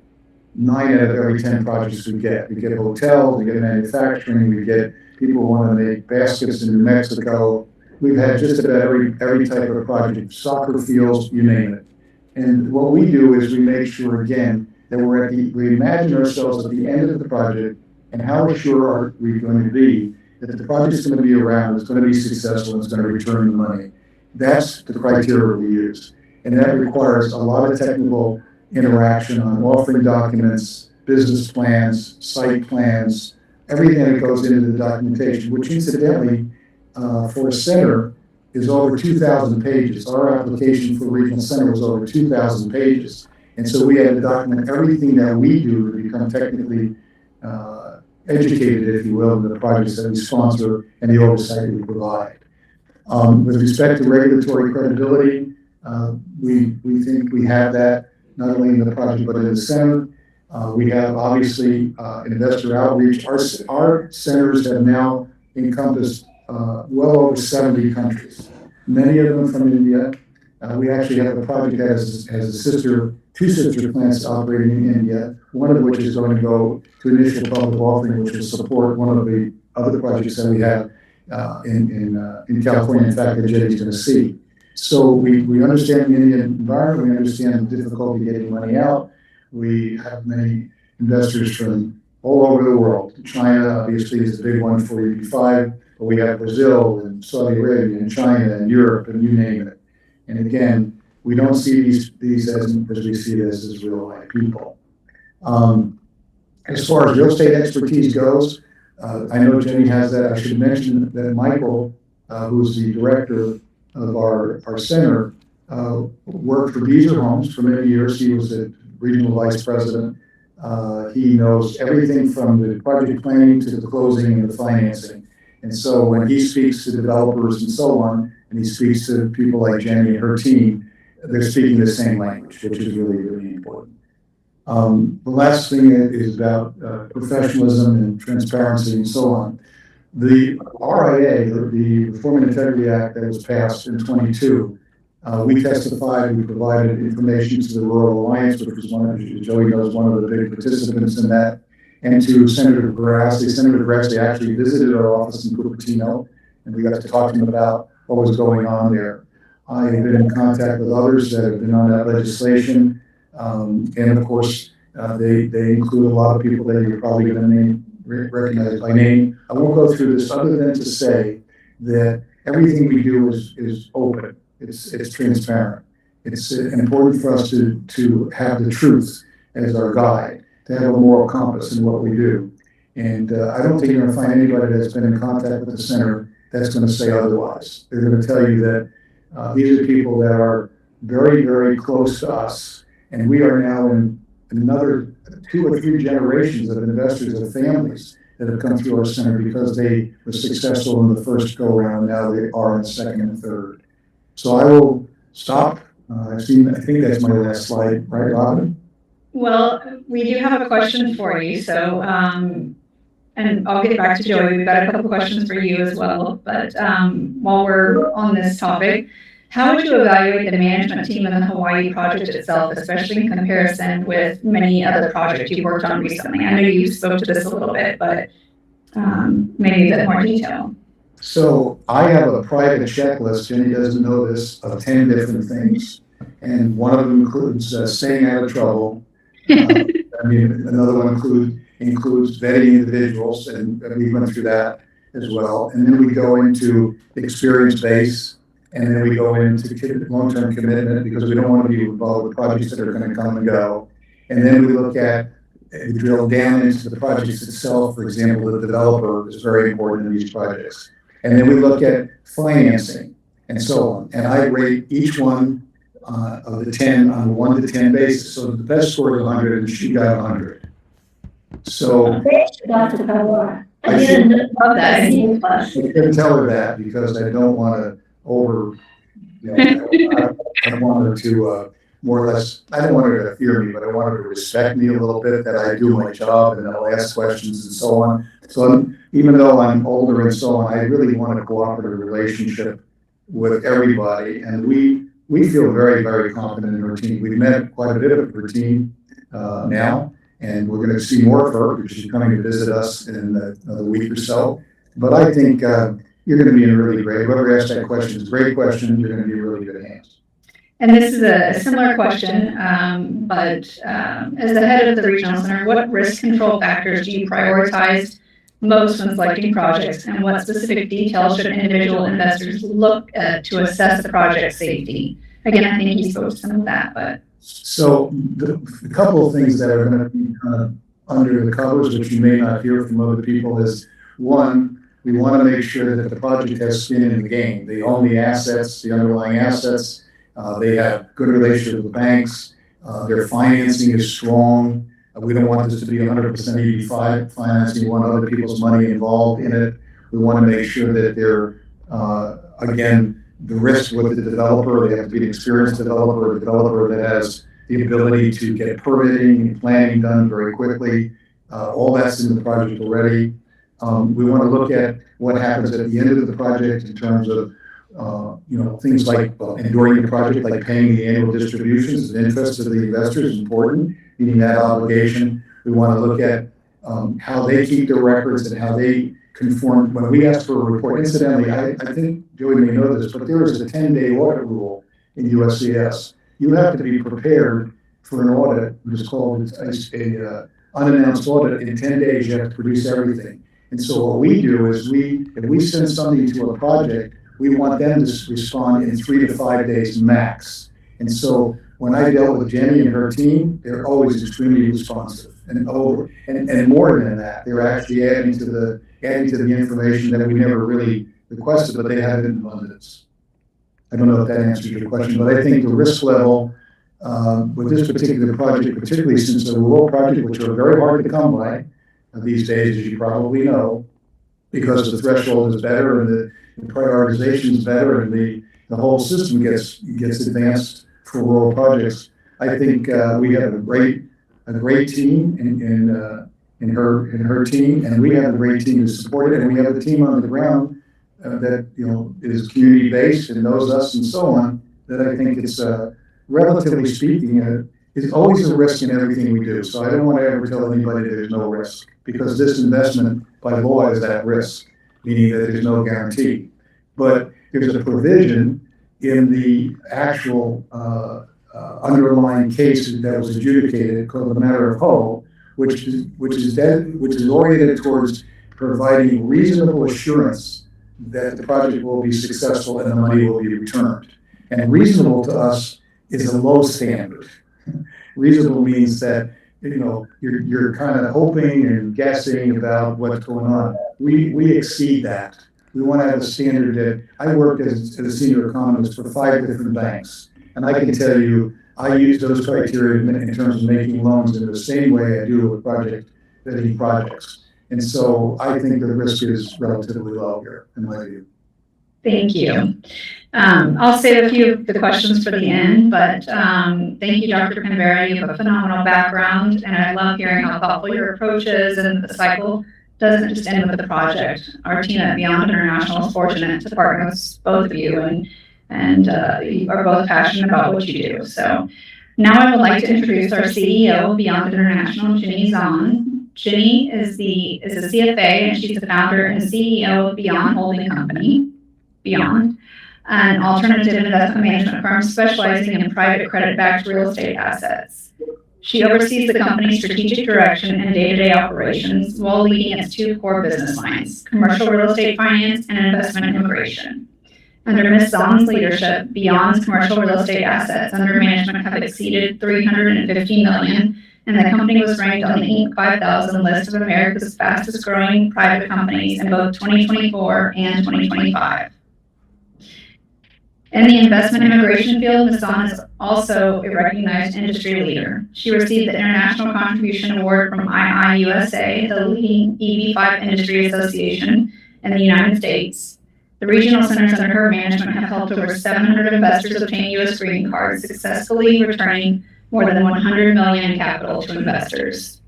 9 out of every 10 projects we get. We get hotels, we get manufacturing, we get people who want to make baskets in New Mexico. We've had just about every type of project, soccer fields, you name it. And what we do is we make sure, again, that we imagine ourselves at the end of the project, and how sure are we going to be that the project's going to be around, it's going to be successful, and it's going to return the money. That's the criteria we use. And that requires a lot of technical interaction on offering documents, business plans, site plans, everything that goes into the documentation, which incidentally, for a center, is over 2,000 pages. Our application for regional center was over 2,000 pages. And so we had to document everything that we do to become technically educated, if you will, in the projects that we sponsor and the oversight we provide. With respect to regulatory credibility, we think we have that not only in the project but in the center. We have obviously investor outreach. Our centers have now encompassed well over 70 countries, many of them from India. We actually have a project that has two sister plants operating in India, one of which is going to go to initial public offering, which will support one of the other projects that we have in California, in fact, that Jenny's going to see. So we understand the Indian environment, we understand the difficulty getting money out. We have many investors from all over the world. China, obviously, is a big one for EB-5, but we have Brazil and Saudi Arabia and China and Europe and you name it. And again, we don't see these as we see this as real life people. As far as real estate expertise goes, I know Jenny has that. I should mention that Michael, who's the director of our center, worked for Beezer Homes for many years. He was a regional vice president. He knows everything from the project planning to the closing and the financing. And so when he speaks to developers and so on, and he speaks to people like Jenny and her team, they're speaking the same language, which is really, really important. The last thing is about professionalism and transparency and so on. The RIA, the Reform and Integrity Act that was passed in 22, we testified, we provided information to the Rural Alliance, which was Joey knows, one of the big participants in that, and to Senator Grassley. Senator Grassley actually visited our office in Cupertino, and we got to talk to him about what was going on there. I have been in contact with others that have been on that legislation, and of course, they include a lot of people that you're probably going to recognize by name. I won't go through this other than to say that everything we do is open. It's transparent. It's important for us to have the truth as our guide, to have a moral compass in what we do. And I don't think you're going to find anybody that's been in contact with the center that's going to say otherwise. They're going to tell you that these are people that are very, very close to us. And we are now in another 2 or 3 generations of investors and families that have come through our center because they were successful in the first go-around. Now they are in the second and third. So I will stop. I think that's my last slide, right, Robin? Well, we do have a question for you, so, and I'll get back to Joey. We've got a couple questions for you as well, but while we're on this topic, how would you evaluate the management team in the Hawaii project itself, especially in comparison with many other projects you've worked on recently? I know you spoke to this a little bit, but maybe a bit more detail. So I have a private checklist, Jenny doesn't know this, of 10 different things. And one of them includes staying out of trouble. Another one includes vetting individuals, and we went through that as well. And then we go into experience base, and then we go into long-term commitment because we don't want to be involved with projects that are going to come and go. And then we look at, we drill down into the projects itself. For example, the developer is very important in these projects. And then we look at financing and so on. And I rate each one of the 10 on a 1 to 10 basis. So the best score is 100 and she got 100. So Dr. Pavlova. I I should- didn't love that. I see plus. I couldn't tell her that because I don't want to I want her to more or less, I don't want her to fear me, but I want her to respect me a little bit, that I do my job and I'll ask questions and so on. So even though I'm older and so on, I really want a cooperative relationship with everybody. And we feel very, very confident in her team. We've met quite a bit of her team now, and we're going to see more of her because she's coming to visit us in another week or so. But I think you're going to be in really great. Whoever asked that question is a great question. You're going to be in really good hands. And this is a similar question, but as the head of the regional center, what risk control factors do you prioritize most when selecting projects, and what specific details should individual investors look at to assess the project safety? Again, I think you spoke to some of that, but. So a couple of things that are going to be kind of under the covers, which you may not hear from other people, is one, we want to make sure that the project has skin in the game. They own the assets, the underlying assets. They have good relationships with banks. Their financing is strong. We don't want this to be 100% EB-5 financing. We want other people's money involved in it. We want to make sure that they're, again, the risk with the developer, they have to be an experienced developer, a developer that has the ability to get permitting and planning done very quickly. All that's in the project already. We want to look at what happens at the end of the project in terms of things like, and during the project, like paying the annual distributions and interest to the investors is important, meeting that obligation. We want to look at how they keep their records and how they conform. When we ask for a report, incidentally, I think Joey may know this, but there is a 10-day audit rule in USCS. You have to be prepared for an audit, which is called a unannounced audit. In 10 days, you have to produce everything. And so what we do is if we send something to a project, we want them to respond in 3 to 5 days max. And so when I dealt with Jenny and her team, they're always extremely responsive and more than that, they're actually adding to the information that we never really requested, but they have it in abundance. I don't know if that answers your question, but I think the risk level with this particular project, particularly since it's a rural project, which are very hard to come by these days, as you probably know, because the threshold is better and the prioritization is better and the whole system gets advanced for rural projects. I think we have a great team in her team, and we have a great team to support it, and we have a team on the ground that is community based and knows us and so on. That I think it's relatively speaking, is always a risk in everything we do. So I don't want to ever tell anybody there's no risk, because this investment by law is at risk, meaning that there's no guarantee. But there's a provision in the actual underlying case that was adjudicated called the matter of Ho, which is oriented towards providing reasonable assurance that the project will be successful and the money will be returned. And reasonable to us is a low standard. Reasonable means that you're kind of hoping and guessing about what's going on. We exceed that. We want to have a standard that I worked as a senior economist for 5 different banks, and I can tell you I use those criteria in terms of making loans in the same way I do with bidding projects. And so I think the risk is relatively low here, in my view. Thank you. I'll save a few of the questions for the end, but thank you, Dr. Canberra. You have a phenomenal background, and I love hearing how thoughtful your approach is, and the cycle doesn't just end with the project. Our team at Beyond International is fortunate to partner with both of you, and you are both passionate about what you do. So now I would like to introduce our CEO of Beyond International, Ginny Zahn. Ginny is a CFA, and she's the founder and CEO of Beyond Holding Company, Beyond, an alternative investment management firm specializing in private credit-backed real estate assets. She oversees the company's strategic direction and day-to-day operations while leading its 2 core business lines, commercial real estate finance and investment immigration. Under Ms. Zahn's leadership, Beyond's commercial real estate assets under management have exceeded $350 million, and the company was ranked on the Inc. 5000 list of America's fastest growing private companies in both 2024 and 2025. In the investment immigration field, Ms. Dawn is also a recognized industry leader. She received the International Contribution Award from IIUSA, the leading EB-5 industry association in the United States. The regional centers under her management have helped over 700 investors obtain U.S. green cards, successfully returning more than $100 million in capital to investors.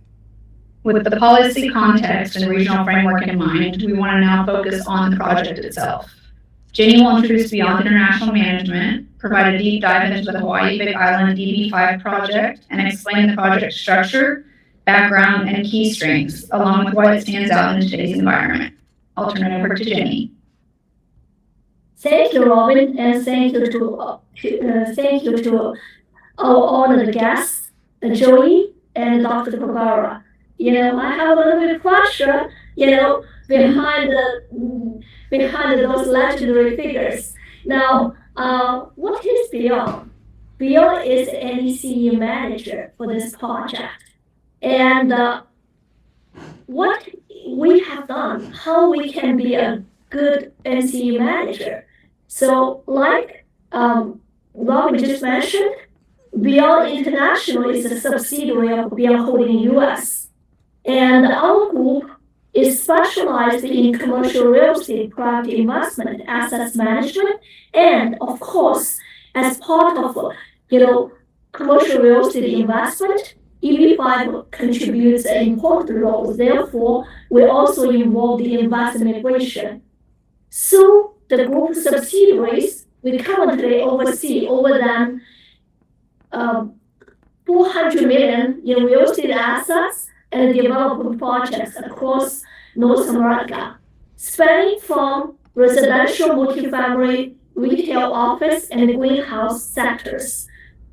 With the policy context and regional framework in mind, we want to now focus on the project itself. Jenny will introduce Beyond International Management, provide a deep dive into the Hawaii Big Island EB-5 project, and explain the project structure, background, and key strengths, along with why it stands out in today's environment. I'll turn it over to Jenny. Thank you, Robin, and thank you to our honored guests, Joey and Dr. Barbara. You know, I have a little bit of pressure, behind those legendary figures. Now, what is Beyond? Beyond is the NECE manager for this project. And what we have done, how we can be a good NCE manager. So like Robin just mentioned, Beyond International is a subsidiary of Beyond Holding US. And our group is specialized in commercial real estate private investment, assets management, and of course, as part of commercial real estate investment, EB-5 contributes an important role. Therefore, we also involved in investment migration. So the group subsidiaries, we currently oversee over than 400 million in real estate assets and development projects across North America, spanning from residential, multifamily, retail, office, and greenhouse sectors.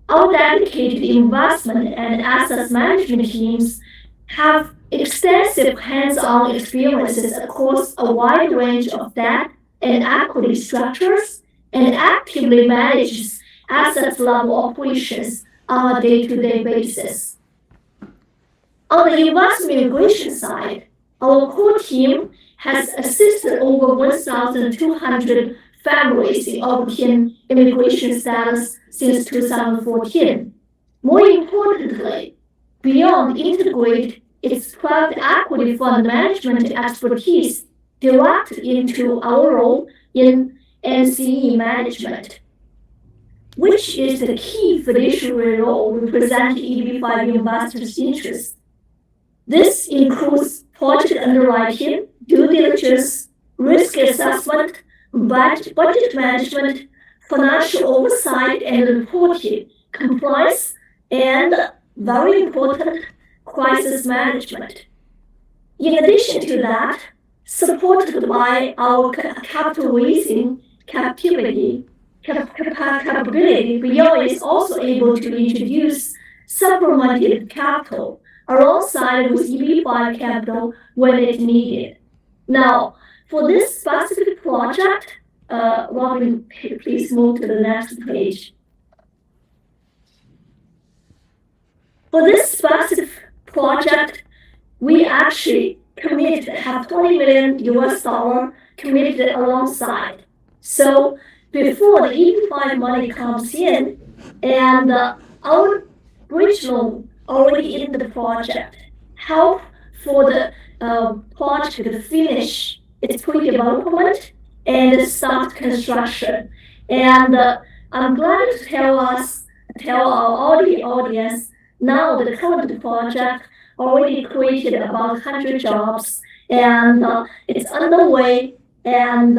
Our dedicated investment and asset management teams have extensive hands-on experiences across a wide range of debt and equity structures and actively manages asset-level operations on a day-to-day basis. On the investment immigration side, our core team has assisted over 1,200 families in obtaining immigration status since 2014. More importantly, Beyond integrate its private equity fund management expertise directly into our role in NCE management, which is the key fiduciary role representing EB-5 investors' interests. This includes project underwriting, due diligence, risk assessment, budget management, financial oversight and reporting, compliance, and very important, crisis management. In addition to that, supported by our capital raising capability, Beyond is also able to introduce supplementary capital alongside with EB-5 capital when it's needed. Now, for this specific project, Robin, please move to the next page. For this specific project, we actually have $20 million US committed alongside. So before the EB-5 money comes in, and our bridge loan already in the project help for the project to finish its pre-development and start construction. And I'm glad to tell our audience now the current project already created about 100 jobs, and it's underway and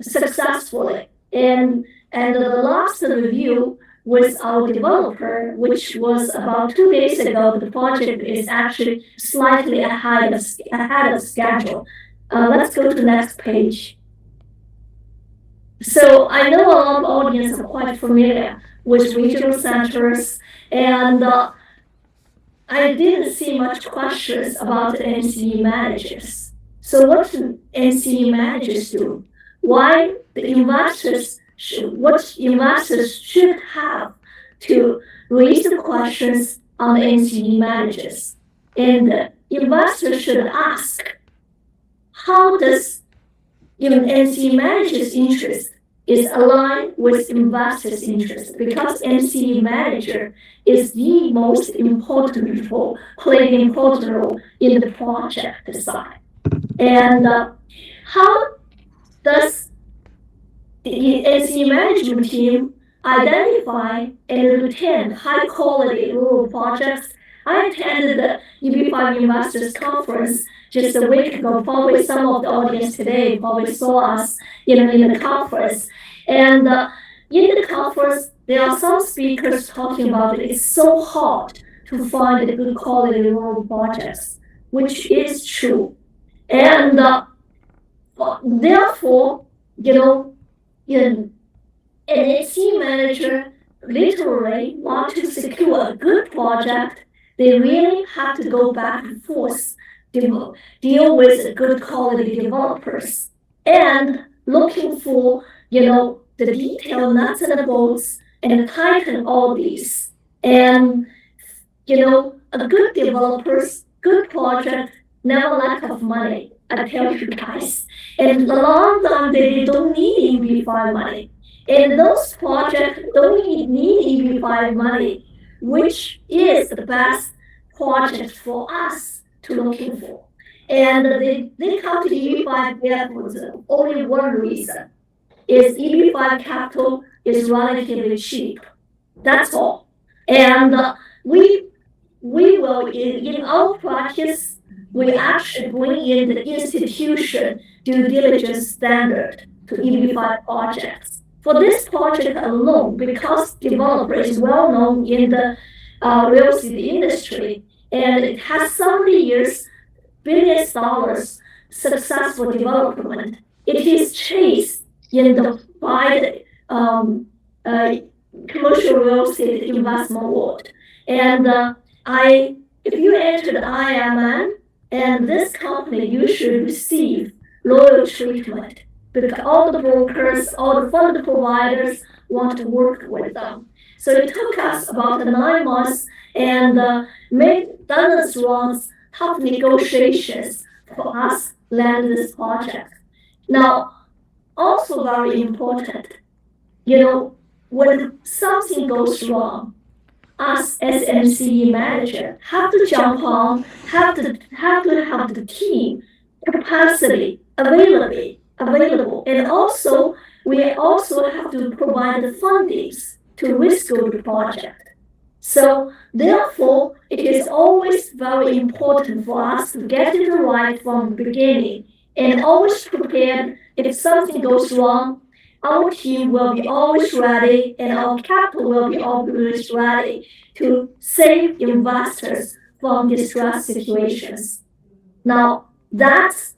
successfully. And the last review with our developer, which was about 2 days ago, the project is actually slightly ahead of schedule. Let's go to the next page. So I know a lot of audience are quite familiar with regional centers, and I didn't see much questions about the NCE managers. So what do NCE managers do? Why the what investors should have to raise the questions on the NCE managers. And investors should ask, how does NCE managers' interest is aligned with investors' interest? Because NCE manager is the most important role, play an important role in the project side. And how does the NCE management team identify and retain high-quality rural projects? I attended the EB-5 Investors Conference just a week ago. Probably some of the audience today probably saw us in the conference. And in the conference, there are some speakers talking about it's so hard to find good quality rural projects, which is true. And therefore, an NCE manager literally want to secure a good project. They really have to go back and forth, deal with good quality developers, and looking for, the detailed nuts and bolts and tighten all these. And, a good developers, good project, never lack of money, I tell you guys. And a lot of them, they don't need EB-5 money. And those projects don't need EB-5 money, which is the best project for us to looking for. And they come to EB-5 for only one reason, is EB-5 capital is relatively cheap. That's all. And we will, in our practice, we actually bring in the institution due diligence standard to EB-5 projects. For this project alone, because developer is well known in the real estate industry, and it has 70 years, billions of dollars successful development, it is chased by the commercial real estate investment world. And if you enter the IMN and this company, you should receive loyal treatment, because all the brokers, all the fund providers want to work with them. So it took us about 9 months and made dozens of rounds, tough negotiations for us land this project. Now, also very important, when something goes wrong, us as NCE manager have to jump on, have to have the team capacity available, and also we also have to provide the fundings to rescue the project. So therefore, it is always very important for us to get it right from the beginning and always prepared. If something goes wrong, our team will be always ready and our capital will be always ready to save investors from distress situations. Now, that's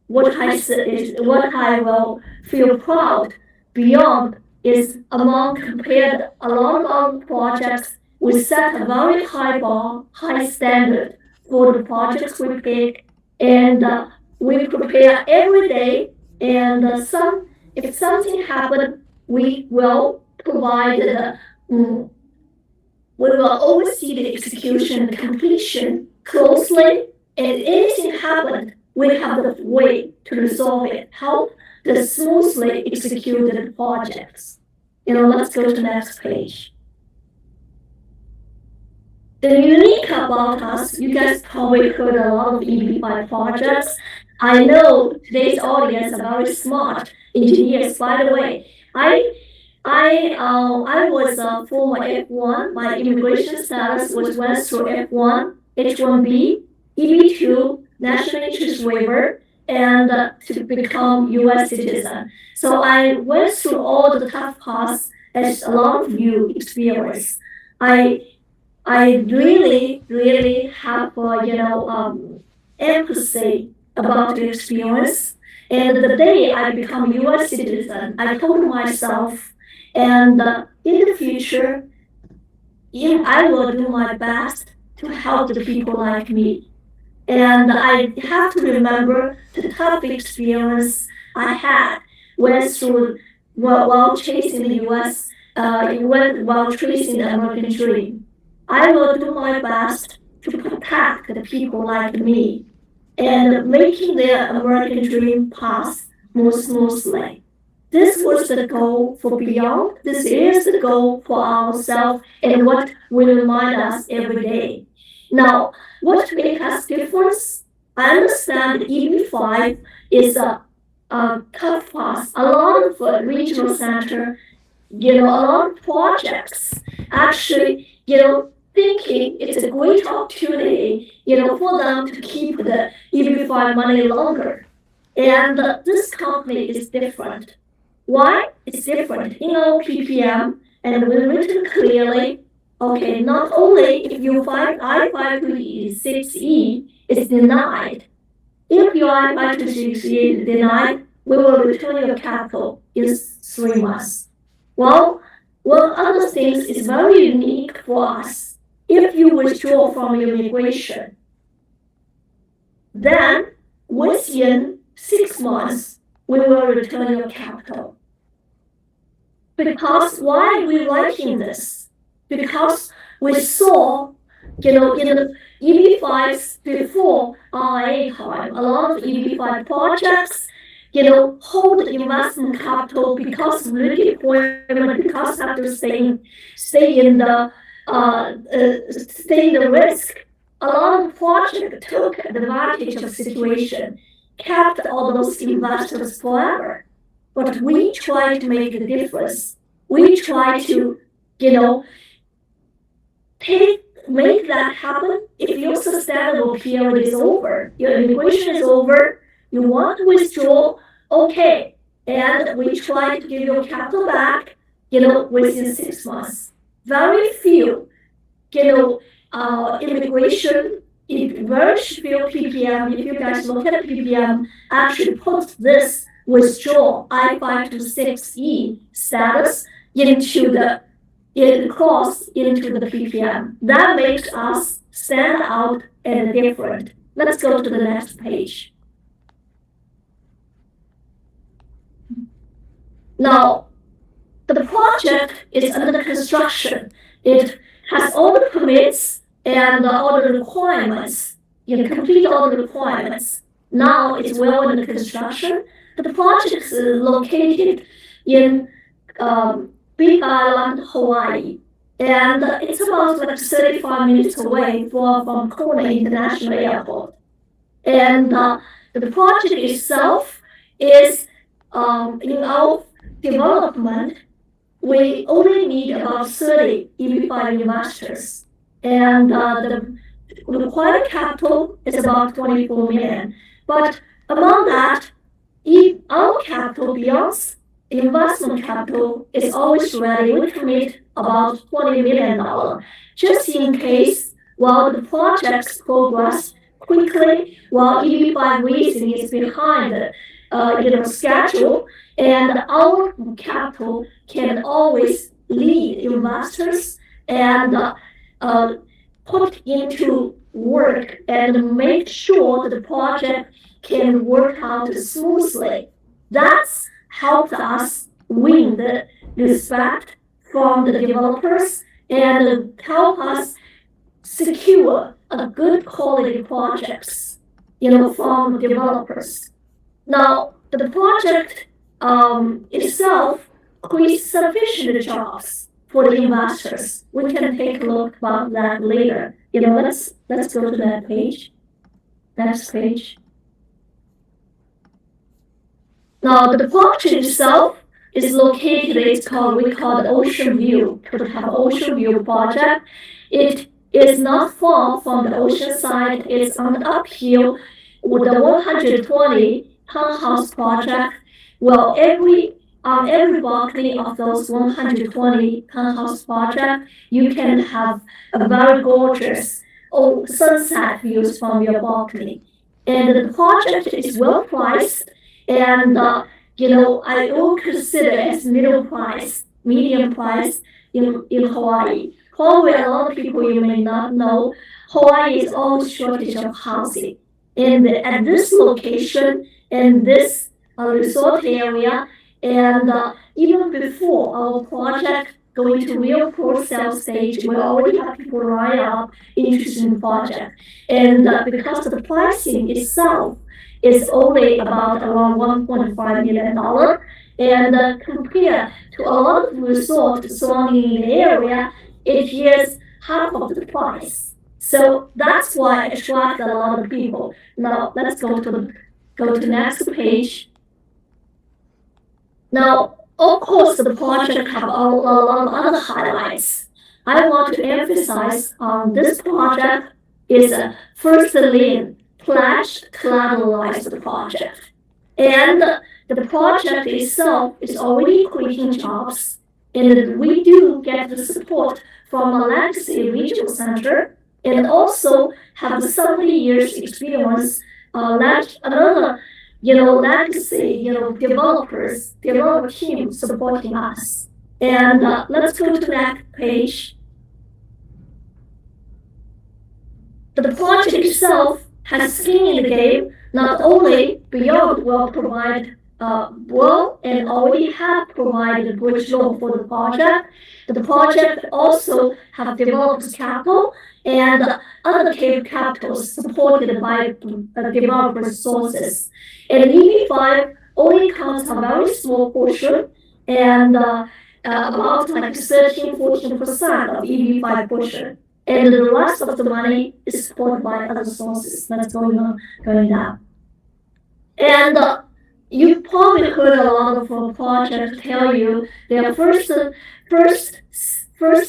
what I said is what I will feel proud beyond is among compared a lot of our projects, we set a very high bar, high standard for the projects we pick, and we prepare every day, and if something happens, we will provide we will oversee the execution and completion closely, and if anything happens, we have the way to resolve it, help the smoothly executed projects. Let's go to the next page. The unique about us, you guys probably heard a lot of EB-5 projects. I know today's audience are very smart engineers. By the way, I was a former F1. My immigration status went through F1, H1B, EB-2, national interest waiver, and to become U.S. citizen. So I went through all the tough paths as a lot of you experience. I really have empathy about the experience. And the day I become U.S. citizen, I told myself, and in the future, I will do my best to help the people like me. And I have to remember the tough experience I had went through while chasing the U.S., while chasing the American dream. I will do my best to protect the people like me and making their American dream path more smoothly. This was the goal for Beyond. This is the goal for ourselves and what will remind us every day. Now, what makes us difference? I understand EB-5 is a cut path. A lot of regional center, a lot of projects actually, thinking it's a great opportunity, for them to keep the EB-5 money longer. And this company is different. Why? It's different. PPM, and we written clearly, okay, not only if you find I-526E is denied, if your I-526E is denied, we will return your capital in 3 months. Well, one other thing is very unique for us. If you withdraw from your immigration, then within 6 months, we will return your capital. Because why are we writing this? Because we saw, in the EB-5s before RIA time, a lot of EB-5 projects, hold investment capital because of redeployment, because have to stay in the risk. A lot of projects took advantage of the situation, kept all those investors forever. But we try to make a difference. We try to, make that happen. If your sustainable period is over, your immigration is over, you want to withdraw, okay. And we try to give your capital back, within 6 months. Very few, immigration, very few PPM, if you guys look at PPM, actually put this withdraw I-526E status into the PPM. That makes us stand out and different. Let's go to the next page. Now, the project is under construction. It has all the permits and all the requirements. Complete all the requirements. Now it's well under construction. The project is located in Big Island, Hawaii, and it's about 35 minutes away from Kona International Airport. And the project itself is in our development. We only need about 30 EB-5 investors, and the required capital is about 24 million. But among that, our capital beyond investment capital is always ready. We commit about $20 million, just in case while the projects progress quickly, while EB-5 raising is behind schedule, and our capital can always lead investors and put into work and make sure that the project can work out smoothly. That's helped us win the respect from the developers and help us secure a good quality projects, from developers. Now, the project itself creates sufficient jobs for the investors. We can take a look about that later. Let's go to that page. Next page. Now, the project itself is located, we call it Ocean View, to have Ocean View project. It is not far from the ocean side. It's on the uphill with the 120 townhouse project. Well, on every balcony of those 120 townhouse project, you can have a very gorgeous sunset views from your balcony. And the project is well priced. And I will consider as medium price in Hawaii. Probably a lot of people you may not know, Hawaii is always shortage of housing. And at this location and this resort area, and even before our project going to real pre-sale stage. We already have people lined up interested in the project. And because the pricing itself is only about around $1.5 million, and compared to a lot of resorts surrounding the area, it is half of the price. So that's why it attracts a lot of people. Now let's go to the next page. Now, of course, the project have a lot of other highlights. I want to emphasize this project is a first lien pledged collateralized project. And the project itself is already creating jobs, and we do get the support from a legacy regional center, and also have 70 years experience, another legacy, developer team supporting us. And let's go to the next page. The project itself has skin in the game, not only beyond will provide and already have provided bridge loan for the project. The project also have developed capital and other capitals supported by developer sources. And EB-5 only counts a very small portion, and about like 13-14% of EB-5 portion. And the rest of the money is supported by other sources that's going down. And you probably heard a lot of projects tell you their first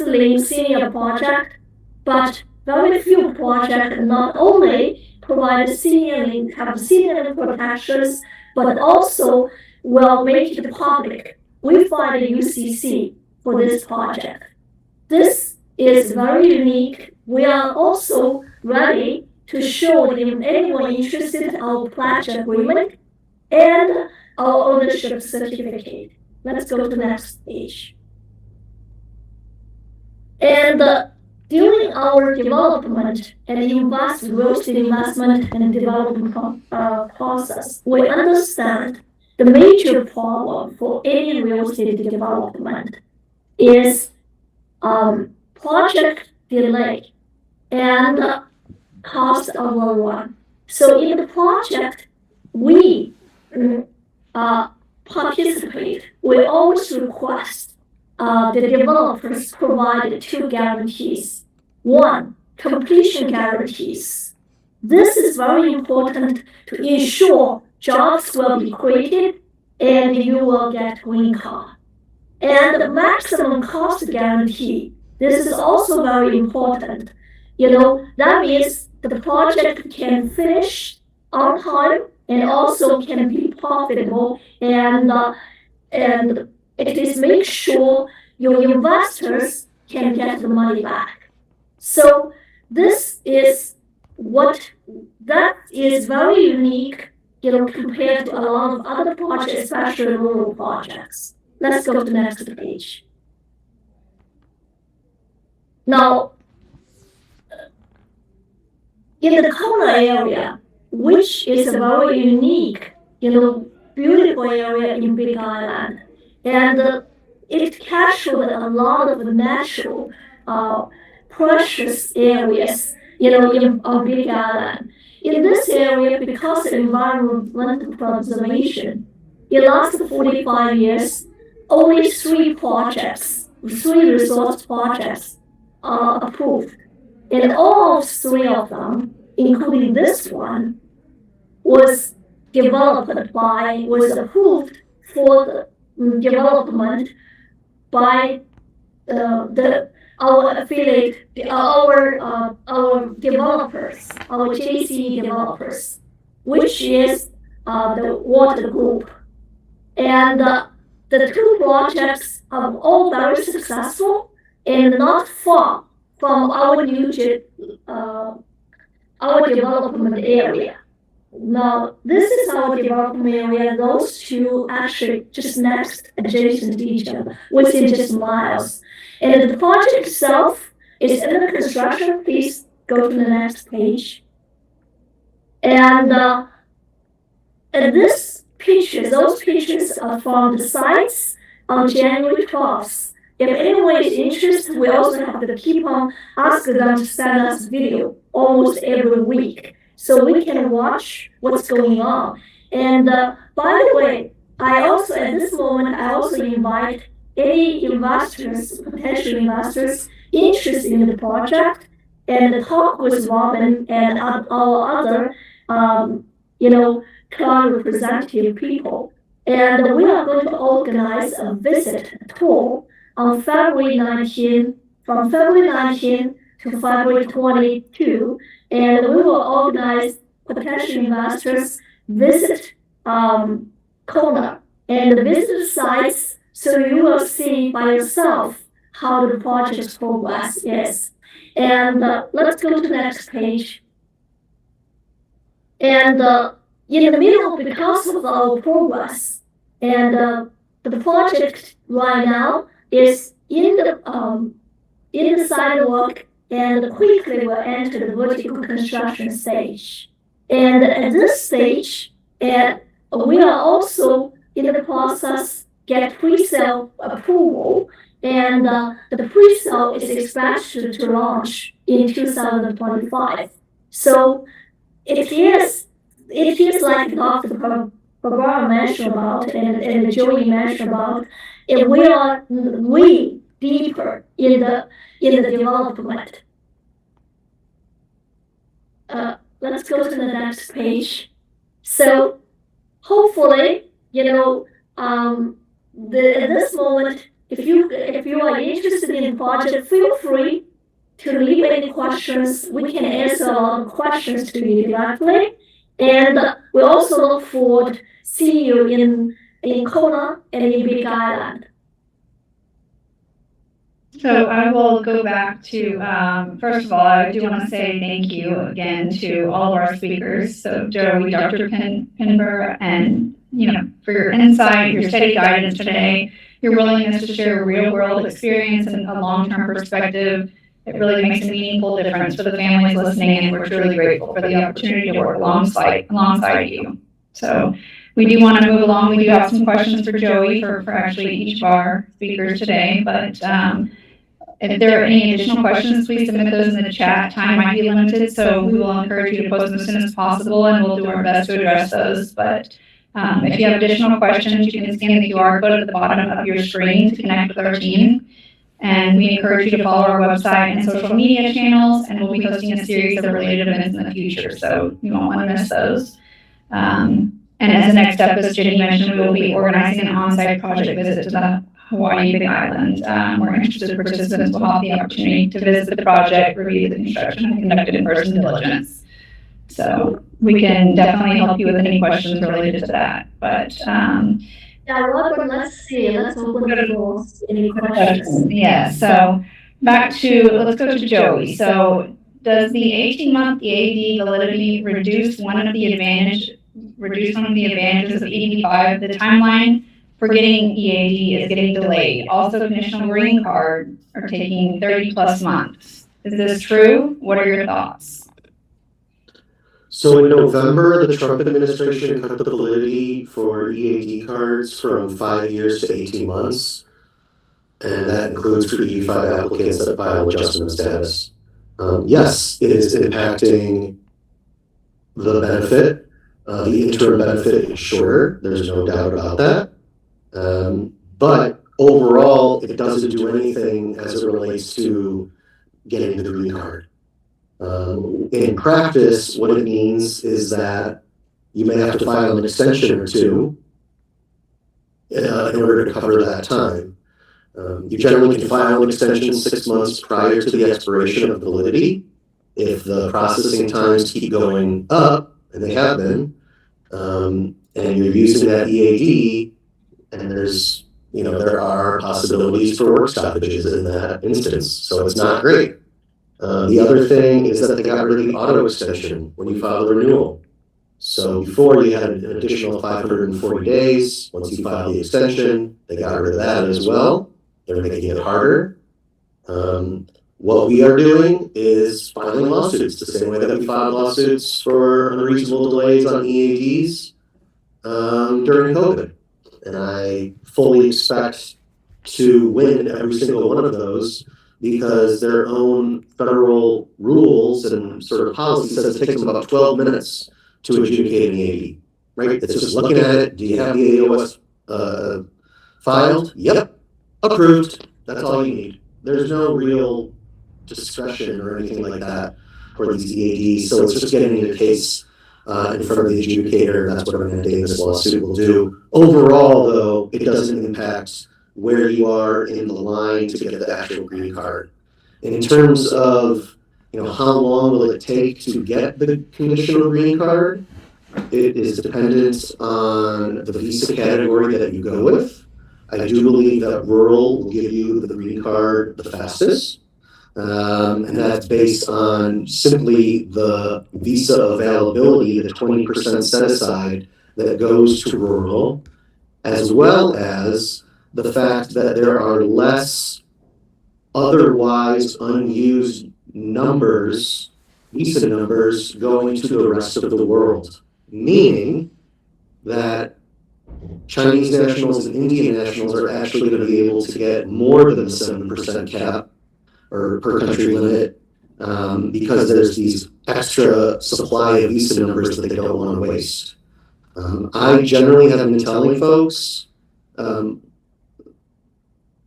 lien senior project, but very few projects not only provide senior lien, have senior lien protections, but also will make it public. We filed a UCC for this project. This is very unique. We are also ready to show anyone interested in our pledge agreement and our ownership certificate. Let's go to the next page. And during our development and real estate investment and development process, we understand the major problem for any real estate development is project delay and cost overrun. So in the project, we participate. We always request the developers provide 2 guarantees. One, completion guarantees. This is very important to ensure jobs will be created and you will get green card. And the maximum cost guarantee. This is also very important. That means the project can finish on time and also can be profitable, and it is make sure your investors can get the money back. So this is that is very unique, compared to a lot of other projects, especially rural projects. Let's go to the next page. Now, in the Kona area, which is a very unique, beautiful area in Big Island, and it captured a lot of natural, precious areas, on Big Island. In this area, because of environmental preservation, in the last 45 years, only 3 resource projects are approved. And all 3 of them, including this one, was approved for the development by our affiliate, our developers, our JC developers, which is the water group. And the 2 projects are all very successful and not far from our development area. Now, this is our development area. Those 2 actually just next, adjacent to each other, within just miles. And the project itself is under construction. Please go to the next page. And those pictures are from the sites on January 12th. if anyone is interested, we also have to keep on asking them to send us video almost every week, so we can watch what's going on. And by the way, I also, at this moment, I also invite any investors, potential investors interested in the project, and talk with Robin and our other, cloud representative people. And we are going to organize a visit tour on February 19, from February 19 to February 22, and we will organize potential investors visit Kona and visit sites, so you will see by yourself how the project's progress is. And let's go to the next page. And in the middle, because of our progress, and the project right now is in the sidewalk, and quickly will enter the vertical construction stage. And at this stage, we are also in the process get pre-sale approval, and the pre-sale is expected to launch in 2025. So it is like Dr. Barbara mentioned about, and Joey mentioned about, and we are way deeper in the development. Let's go to the next page. So hopefully, at this moment, if you are interested in the project, feel free to leave any questions. We can answer a lot of questions to you directly. And we also look forward to seeing you in Kona and in Big Island. So I will go back to, first of all, I do want to say thank you again to all of our speakers. So Joey, Dr. Pinber, and, for your insight, your steady guidance today, your willingness to share a real world experience and a long-term perspective. It really makes a meaningful difference for the families listening, and we're truly grateful for the opportunity to work alongside you. So we do want to move along. We do have some questions for Joey for actually each of our speakers today, but if there are any additional questions, please submit those in the chat. Time might be limited, so we will encourage you to post them as soon as possible, and we'll do our best to address those. But if you have additional questions, you can scan the QR code at the bottom of your screen to connect with our team. And we encourage you to follow our website and social media channels, and we'll be hosting a series of related events in the future, so you won't want to miss those. And as the next step, as Jenny mentioned, we will be organizing an on-site project visit to the Hawaii Big Island, where interested participants will have the opportunity to visit the project, review the construction, and conduct in-person diligence. So we can definitely help you with any questions related to that. But yeah, Robert, let's see. Let's open the doors. Any questions? Yeah. So let's go to Joey. So does the 18-month EAD validity reduce one of the advantages of EB-5? The timeline for getting EAD is getting delayed. Also, conditional green cards are taking 30+ months. Is this true? What are your thoughts? So in November, the Trump administration cut the validity for EAD cards from 5 years to 18 months. And that includes for EB-5 applicants that file adjustment status. Yes, it is impacting the benefit. The interim benefit is shorter. There's no doubt about that. But overall, it doesn't do anything as it relates to getting the green card. In practice, what it means is that you may have to file an extension or two in order to cover that time. You generally can file an extension 6 months prior to the expiration of validity. If the processing times keep going up, and they have been, and you're using that EAD, and there are possibilities for work stoppages in that instance, so it's not great. The other thing is that they got rid of the auto extension when you file the renewal. So before you had an additional 540 days. Once you file the extension, they got rid of that as well. They're making it harder. What we are doing is filing lawsuits the same way that we filed lawsuits for unreasonable delays on EADs during COVID. And I fully expect to win every single one of those because their own federal rules and sort of policy says it takes them about 12 minutes to adjudicate an EAD, right? It's just looking at it. Do you have the AOS filed? Yep. Approved. That's all you need. There's no real discretion or anything like that for these EADs. So it's just getting your case in front of the adjudicator. That's what a mandamus lawsuit will do. Overall, though, it doesn't impact where you are in the line to get the actual green card. In terms of, how long will it take to get the conditional green card, it is dependent on the visa category that you go with. I do believe that rural will give you the green card the fastest. And that's based on simply the visa availability, the 20% set aside that goes to rural, as well as the fact that there are less otherwise unused numbers, visa numbers, going to the rest of the world, meaning that Chinese nationals and Indian nationals are actually going to be able to get more than the 7% cap or per country limit because there's these extra supply of visa numbers that they don't want to waste. I generally have been telling folks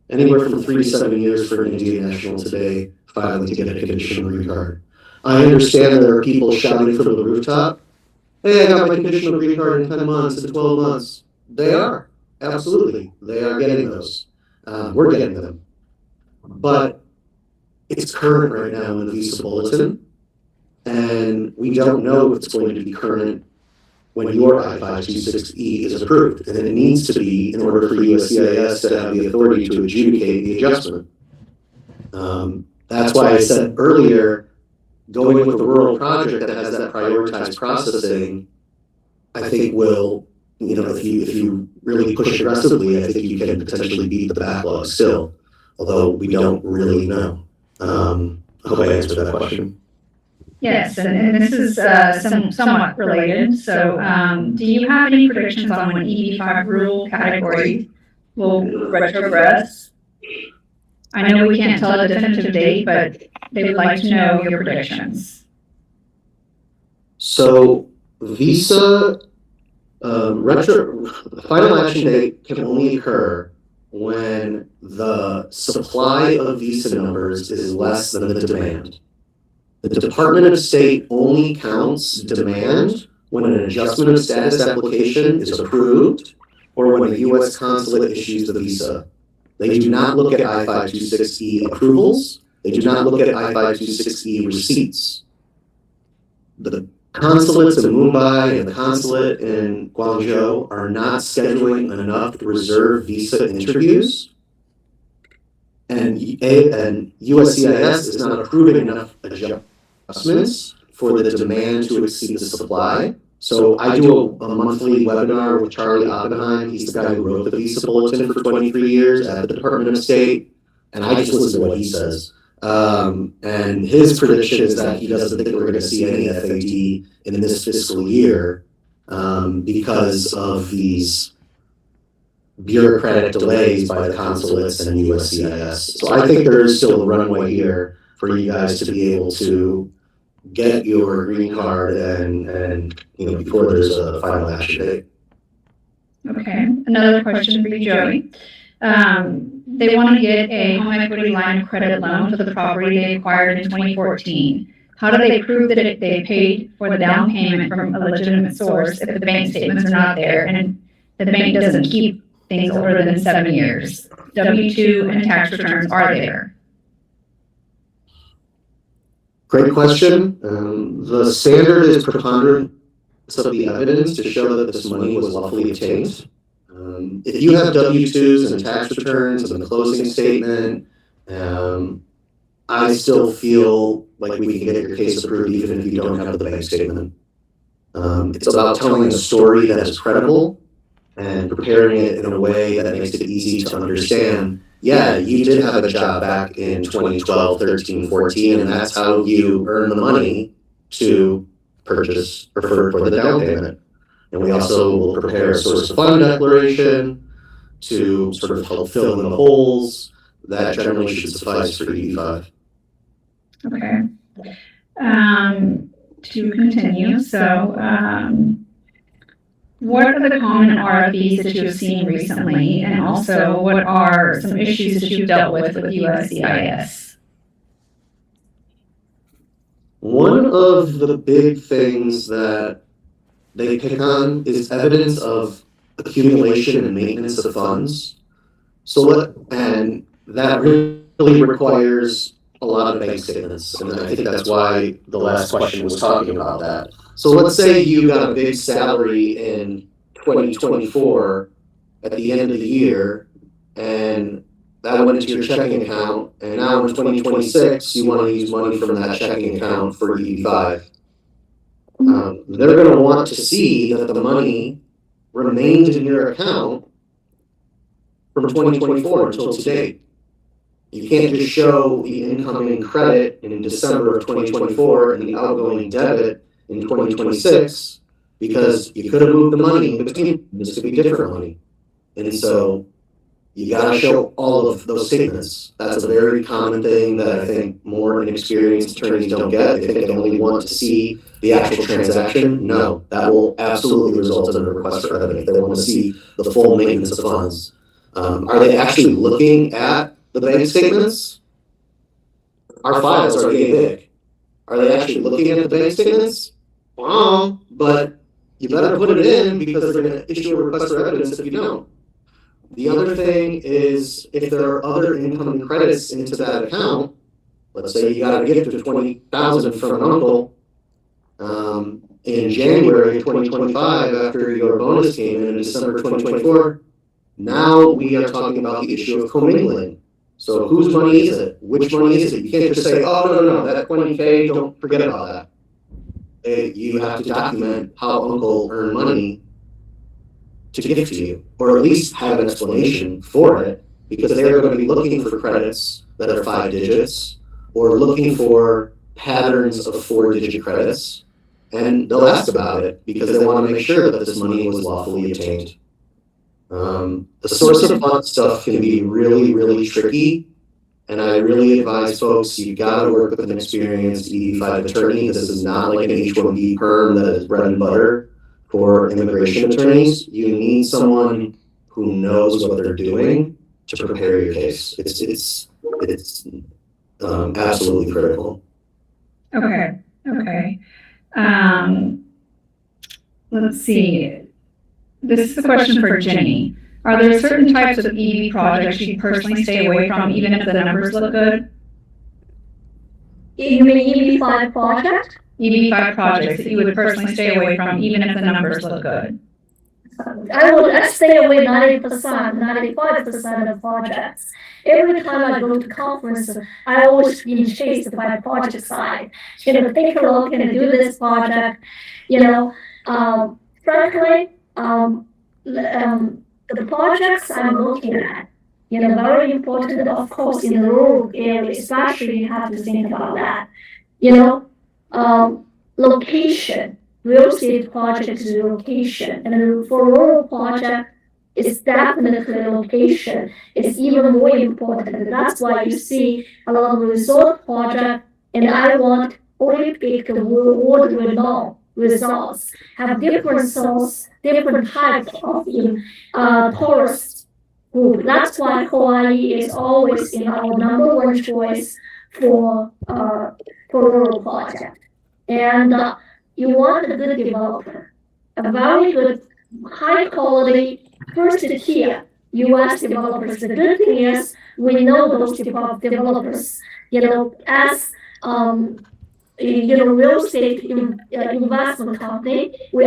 anywhere from 3 to 7 years for an Indian national today filing to get a conditional green card. I understand there are people shouting from the rooftop, hey, I got my conditional green card in 10 months, in 12 months. They are, absolutely. They are getting those. We're getting them. But it's current right now in the visa bulletin, and we don't know if it's going to be current when your I-526E is approved, and it needs to be in order for USCIS to have the authority to adjudicate the adjustment. That's why I said earlier, going with the rural project that has that prioritized processing, I think will, if you really push aggressively, I think you can potentially beat the backlog still, although we don't really know. I hope I answered that question. Yes, and this is somewhat related. So do you have any predictions on when EB-5 rule category will retrogress? I know we can't tell a definitive date, but they would like to know your predictions. So visa final action date can only occur when the supply of visa numbers is less than the demand. The Department of State only counts demand when an adjustment of status application is approved or when a U.S. consulate issues the visa. They do not look at I-526E approvals. They do not look at I-526E receipts. The consulates in Mumbai and the consulate in Guangzhou are not scheduling enough reserve visa interviews, and USCIS is not approving enough adjustments for the demand to exceed the supply. So I do a monthly webinar with Charlie Oppenheim. He's the guy who wrote the visa bulletin for 23 years at the Department of State, and I just listen to what he says. And his prediction is that he doesn't think we're going to see any FAD in this fiscal year because of these bureaucratic delays by the consulates and USCIS. So I think there is still a runway here for you guys to be able to get your green card and before there's a final action date. Okay, another question for you, Joey. They want to get a home equity line of credit loan for the property they acquired in 2014. How do they prove that they paid for the down payment from a legitimate source if the bank statements are not there and the bank doesn't keep things older than 7 years? W-2 and tax returns are there. Great question. The standard is preponderance of the evidence to show that this money was lawfully obtained. If you have W-2s and tax returns and the closing statement, I still feel like we can get your case approved even if you don't have the bank statement. It's about telling a story that is credible and preparing it in a way that makes it easy to understand. Yeah, you did have a job back in 2012, 13, 14, and that's how you earn the money to purchase or for the down payment. And we also will prepare a source of fund declaration. to sort of help fill in the holes. That generally should suffice for EB-5. Okay. To continue, so what are the common RFPs that you've seen recently, and also what are some issues that you've dealt with USCIS? One of the big things that they pick on is evidence of accumulation and maintenance of funds. And that really requires a lot of bank statements, and I think that's why the last question was talking about that. So let's say you got a big salary in 2024 at the end of the year, and that went into your checking account, and now in 2026 you want to use money from that checking account for EB-5. They're going to want to see that the money remained in your account from 2024 until today. You can't just show the incoming credit in December of 2024 and the outgoing debit in 2026, because you could have moved the money in between. This could be different money. And so you got to show all of those statements. That's a very common thing that I think more inexperienced attorneys don't get. They think they only want to see the actual transaction. No, that will absolutely result in a request for evidence. They want to see the full maintenance of funds. Are they actually looking at the bank statements? Our files are yay big. Are they actually looking at the bank statements? Well, but you better put it in, because they're going to issue a request for evidence if you don't. The other thing is, if there are other incoming credits into that account, let's say you got a gift of $20,000 from an uncle in January of 2025 after your bonus came in December 2024, now we are talking about the issue of commingling. So whose money is it? Which money is it? You can't just say, oh, no, that $20K, don't forget about that. You have to document how uncle earned money to give to you, or at least have an explanation for it, because they're going to be looking for credits that are 5 digits, or looking for patterns of 4-digit credits, and they'll ask about it because they want to make sure that this money was lawfully obtained. The source of fund stuff can be really, really tricky, and I really advise folks, you got to work with an experienced EB-5 attorney. This is not like an H-1B perm that is bread and butter for immigration attorneys. You need someone who knows what they're doing to prepare your case. It's absolutely critical. Okay. Let's see. This is a question for Jenny. Are there certain types of EB projects you personally stay away from, even if the numbers look good? You mean EB-5 project? EB-5 projects that you would personally stay away from, even if the numbers look good? I stay away 90%, 95% of projects. Every time I go to conference, I always been chased by project side. Take a look and do this project. Frankly, the projects I'm looking at, very important, of course, in the rural area, especially you have to think about that. Location, real estate project is location, and for rural project, it's definitely location. It's even more important, and that's why you see a lot of resort project, and I want Olympic world renowned results, have different source, different types of tourist group. That's why Hawaii is always in our #1 choice for rural project. And you want a good developer, a very good, high quality, first tier U.S. developers. The good thing is we know those developers, as real estate investment company, we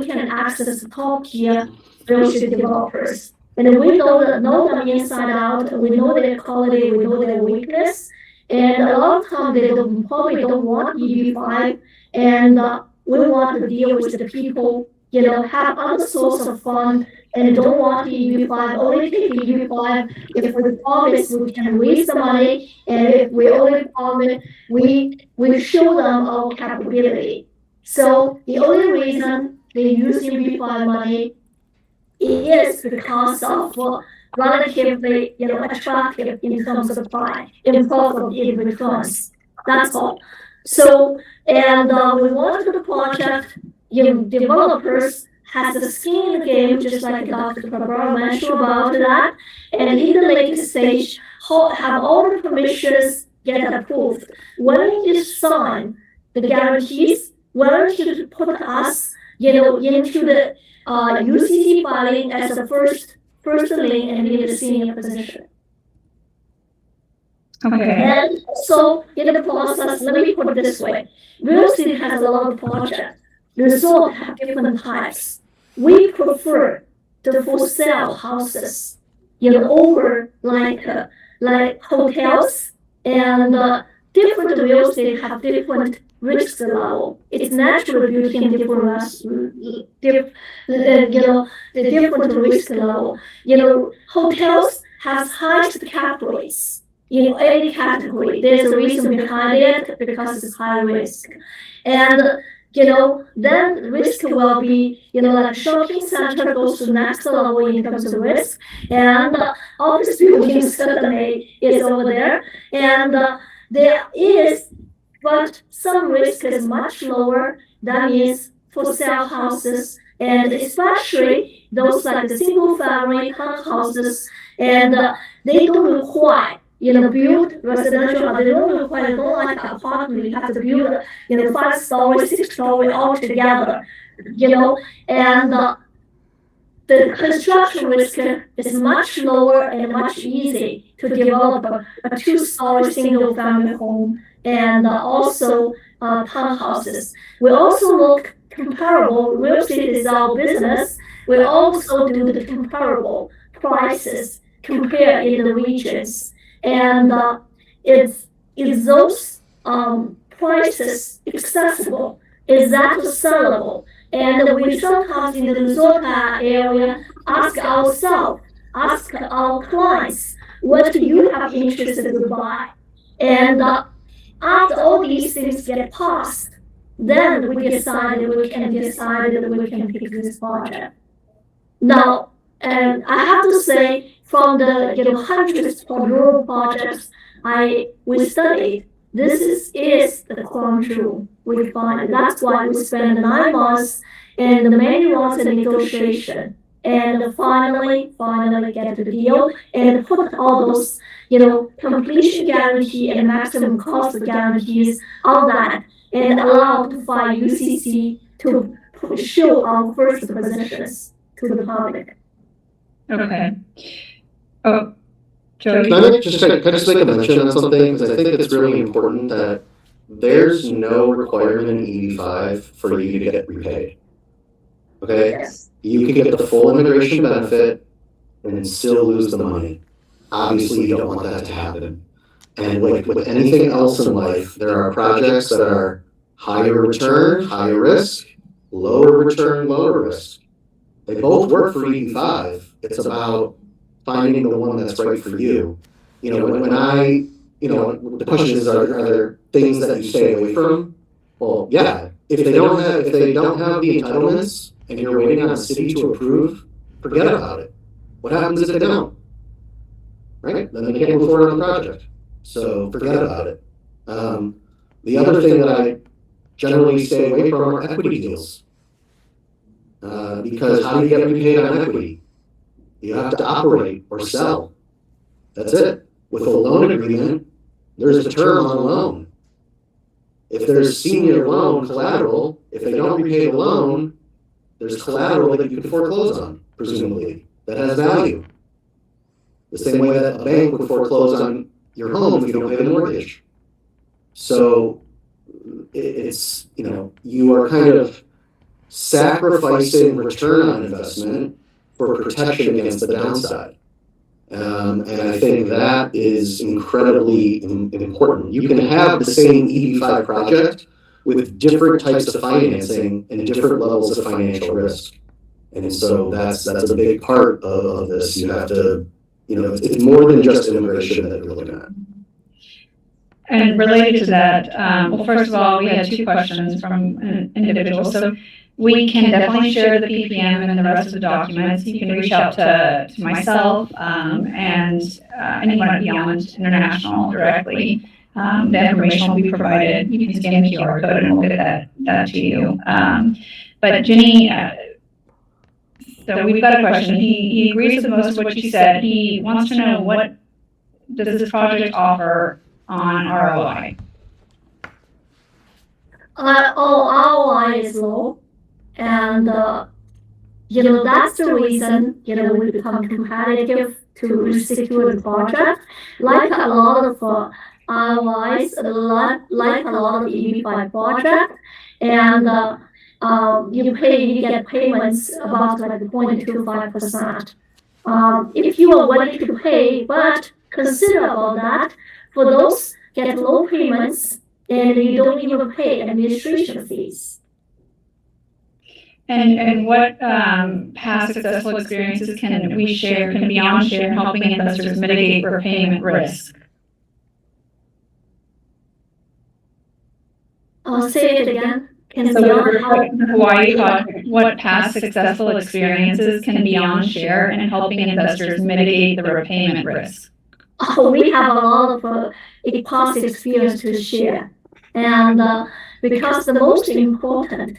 can access top tier real estate developers. And we know them inside out, we know their quality, we know their weakness. And a lot of times they probably don't want EB-5, and we want to deal with the people, have other source of fund and don't want EB-5, only take EB-5 if we promise we can raise the money, and if we only promise we show them our capability. So the only reason they use EB-5 money it is because of relatively, attractive in terms of buy, in profit in returns. That's all. So, and we wanted the project, developers has the skin in the game, just like Dr. Barbara mentioned about that. And in the later stage, have all the permissions get approved. When you sign the guarantees, when you put us, into the UCC filing as the first link and in the senior position. Okay. And so in the process, let me put it this way. Real estate has a lot of projects. Resort have different types. We prefer the for sale houses, over like hotels and different real estate have different risk level. It's natural beauty and the different risk level. Hotels has highest cap rates. Any category. There's a reason behind it because it's high risk. And then risk will be, like shopping center goes to the next level in terms of risk. And office building certainly is over there. And there is, but some risk is much lower. That means for sale houses, and especially those like the single family townhouses, and they don't require build residential, they don't require, they don't like apartment, you have to build, 5-story, 6-story all together, and the construction risk is much lower and much easy to develop a 2-story single family home and also townhouses. We also look comparable, real estate is our business, we also do the comparable prices compared in the regions. And is those prices accessible? Is that sellable? And we sometimes in the resort area ask ourselves, ask our clients, what do you have interest to buy? And after all these things get passed, then we can decide that we can pick this project. Now, and I have to say, from the hundreds of rural projects we studied, this is the crown jewel we find. That's why we spent 9 months and many rounds of negotiation, and finally get the deal and put all those completion guarantee and maximum cost guarantees on that, and allow to file UCC to show our first positions to the public. Okay. Oh, Joey. Can I just make a mention on something? Because I think it's really important that there's no requirement in EB-5 for you to get repaid. Okay? Yes. You can get the full immigration benefit and still lose the money. Obviously, you don't want that to happen. And like with anything else in life, there are projects that are higher return, higher risk, lower return, lower risk. They both work for EB-5. It's about finding the one that's right for you. When I, the question is, are there things that you stay away from? Well, yeah. If they don't have the entitlements and you're waiting on a city to approve, forget about it. What happens if they don't? Right? Then they can't move forward on the project. So forget about it. The other thing that I generally stay away from are equity deals. Because how do you get repaid on equity? You have to operate or sell. That's it. With a loan agreement, there's a term on a loan. If there's senior loan collateral, if they don't repay the loan, there's collateral that you can foreclose on, presumably, that has value. The same way that a bank would foreclose on your home if you don't pay the mortgage. So it's, you are kind of sacrificing return on investment for protection against the downside. And I think that is incredibly important. You can have the same EB-5 project with different types of financing and different levels of financial risk. And so that's a big part of this. You have to, it's more than just immigration that you're looking at. And related to that, well, first of all, we had 2 questions from an individual. So we can definitely share the PPM and the rest of the documents. You can reach out to myself and anyone beyond International directly. The information will be provided. You can scan the QR code and we'll get that to you. But Jenny, so we've got a question. He agrees with most of what you said. He wants to know, what does this project offer on ROI? ROI is low, and that's the reason we become competitive to secure the project. Like a lot of ROIs, like a lot of EB-5 project, and you get payments about like 0.25%. If you are willing to pay, but consider about that, for those get low payments and you don't even pay administration fees. And what past successful experiences can Beyond share in helping investors mitigate repayment risk? I'll say it again. So the Hawaii project, what past successful experiences can Beyond share in helping investors mitigate the repayment risk? We have a lot of past experience to share, and because the most important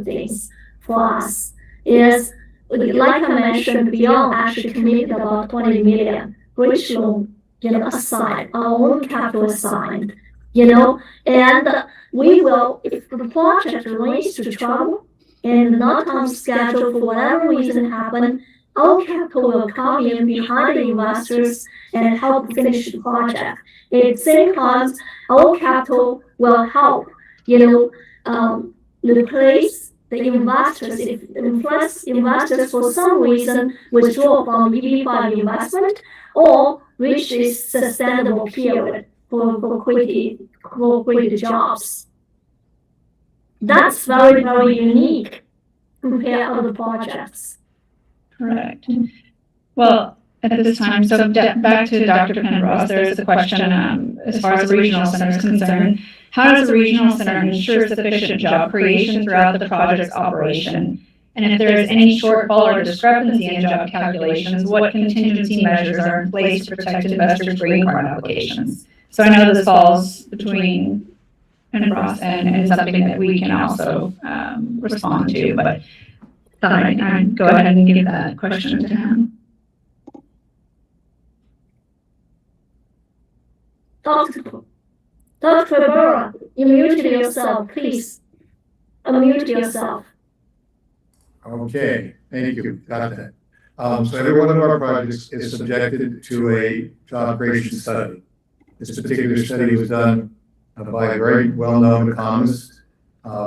things for us is, like I mentioned, Beyond actually committed about 20 million bridge loan, aside, our own capital assigned, and we will, if the project runs into trouble and not on schedule for whatever reason happen, our capital will come in behind the investors and help finish the project. At the same time, our capital will help, replace the investors. If investors for some reason withdraw from EB-5 investment or reach a sustainable period for quitting jobs. That's very, very unique compared to other projects. Correct. Well, at this time, so back to Dr. Penrose, there's a question as far as the regional center is concerned. How does the regional center ensure sufficient job creation throughout the project's operation? And if there is any shortfall or discrepancy in job calculations, what contingency measures are in place to protect investors' green card applications? So I know this falls between Penrose and something that we can also respond to, but thought I'd go ahead and give that question to him. Dr. Barra, you muted yourself, please. Unmute yourself. Okay, thank you, got that. So every one of our projects is subjected to a job creation study. This particular study was done by a very well-known economist.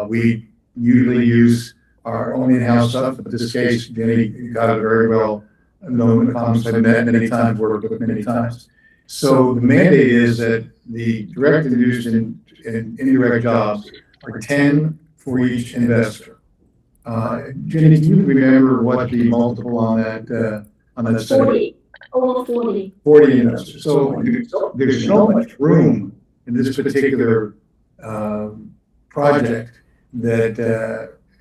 We usually use our own in-house stuff, but in this case, Jenny got a very well-known economist I've met many times, worked with many times. So the mandate is that the direct induced and indirect jobs are 10 for each investor. Jenny, can you remember what the multiple on that study? 40, over 40. 40 investors. So there's so much room in this particular project that,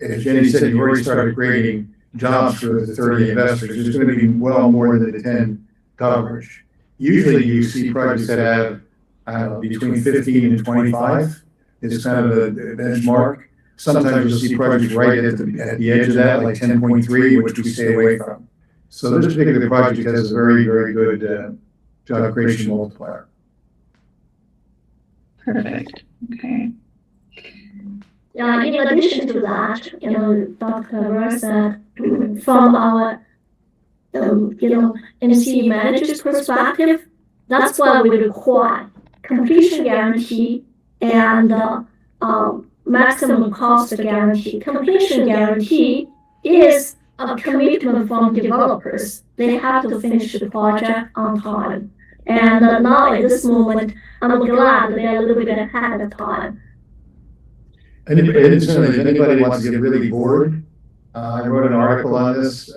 as Jenny said, you already started creating jobs for the 30 investors. There's going to be well more than the 10 coverage. Usually you see projects that have between 15 and 25 is kind of the benchmark. Sometimes you'll see projects right at the edge of that, like 10.3, which we stay away from. So this particular project has a very, very good job creation multiplier. Perfect. Okay. In addition to that, Dr. Barra said, from our MC manager's perspective, that's why we require completion guarantee and maximum cost guarantee. Completion guarantee is a commitment from developers. They have to finish the project on time. And now at this moment, I'm glad they're a little bit ahead of time. And if anybody wants to get really bored, I wrote an article on this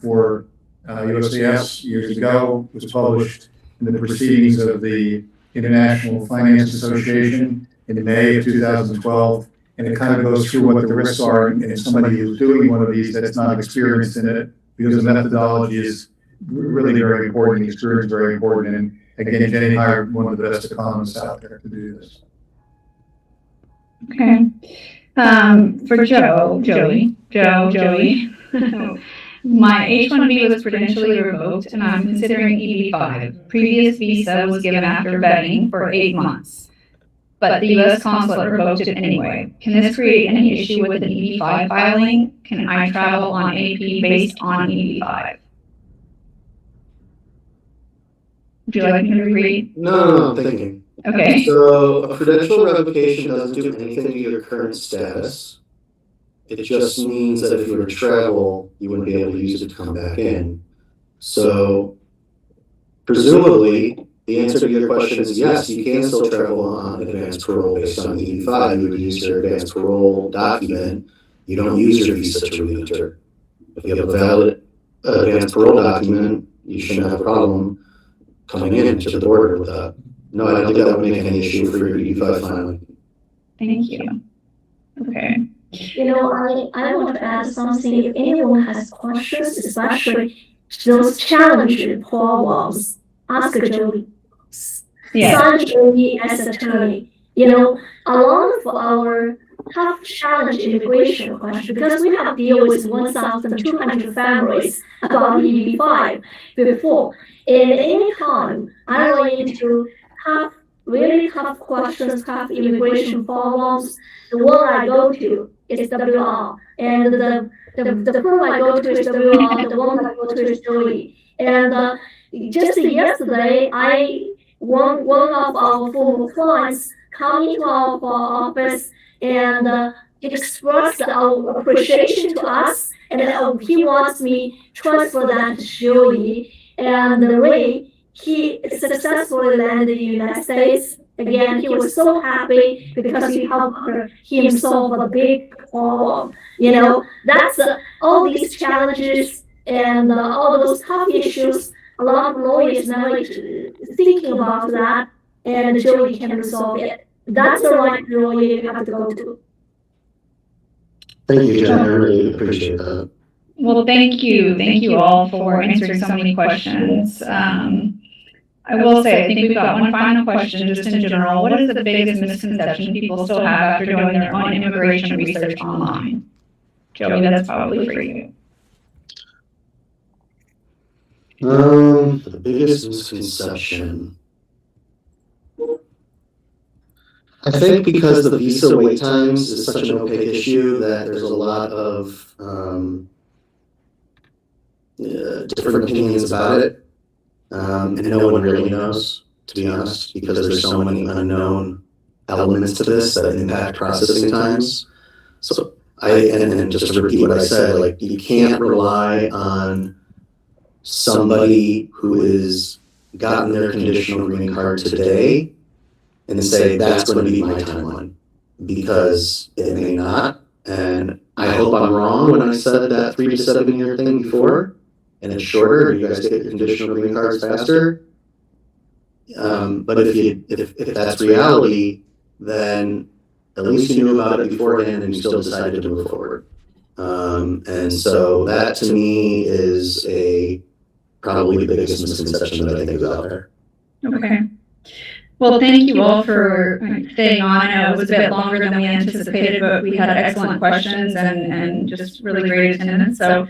for USAS years ago. It was published in the proceedings of the International Finance Association in May of 2012. And it kind of goes through what the risks are in somebody who's doing one of these that's not experienced in it, because the methodology is really very important, experience very important. And again, Jenny hired one of the best economists out there to do this. Okay. For Joey, my H-1B was prudentially revoked and I'm considering EB-5. Previous visa was given after vetting for 8 months, but the U.S. consulate revoked it anyway. Can this create any issue with an EB-5 filing? Can I travel on AP based on EB-5? Would you like me to reread? No, I'm thinking. Okay. So a prudential revocation doesn't do anything to your current status. It just means that if you were to travel, you wouldn't be able to use it to come back in. So presumably, the answer to your question is yes, you can still travel on advanced parole based on EB-5. You would use your advanced parole document. You don't use your visa to re-enter. If you have a valid advanced parole document, you shouldn't have a problem coming in to the border with that. No, I don't think that would make any issue for your EB-5 filing. Thank you. Okay. You know, I want to add something. If anyone has questions, especially those challenging problems, ask Jody. Yeah. Sign Jody as attorney. You know, a lot of our tough challenge immigration question, because we have dealt with 1,200 families about EB-5 before. And any time I run into tough, really tough questions, tough immigration problems, the one I go to is WR, and the firm I go to is WR, the one I go to is Joey. And just yesterday, one of our former clients come into our office and expressed our appreciation to us, and he wants me transfer that to Joey. And Ray, he successfully landed in the United States. Again, he was so happy because he helped him solve a big problem. You know, that's all these challenges and all those tough issues. A lot of lawyers never thinking about that, and Joey can resolve it. That's the right lawyer you have to go to. Thank you, Jen. I really appreciate that. Well, thank you. Thank you all for answering so many questions. I will say, I think we've got one final question just in general. What is the biggest misconception people still have after doing their own immigration research online? Joey, that's probably for you. The biggest misconception. I think because the visa wait times is such an opaque issue that there's a lot of different opinions about it. And no one really knows, to be honest, because there's so many unknown elements to this that impact processing times. So and just to repeat what I said, like, you can't rely on somebody who is gotten their conditional green card today and say that's going to be my timeline, because it may not. And I hope I'm wrong when I said that 3 to 7 year thing before, and it's shorter, and you guys get your conditional green cards faster. But if that's reality, then at least you knew about it beforehand and you still decided to move forward. And so that to me is probably the biggest misconception that I think is out there. Okay. Well, thank you all for staying on. I know it was a bit longer than we anticipated, but we had excellent questions and just really great attendance. So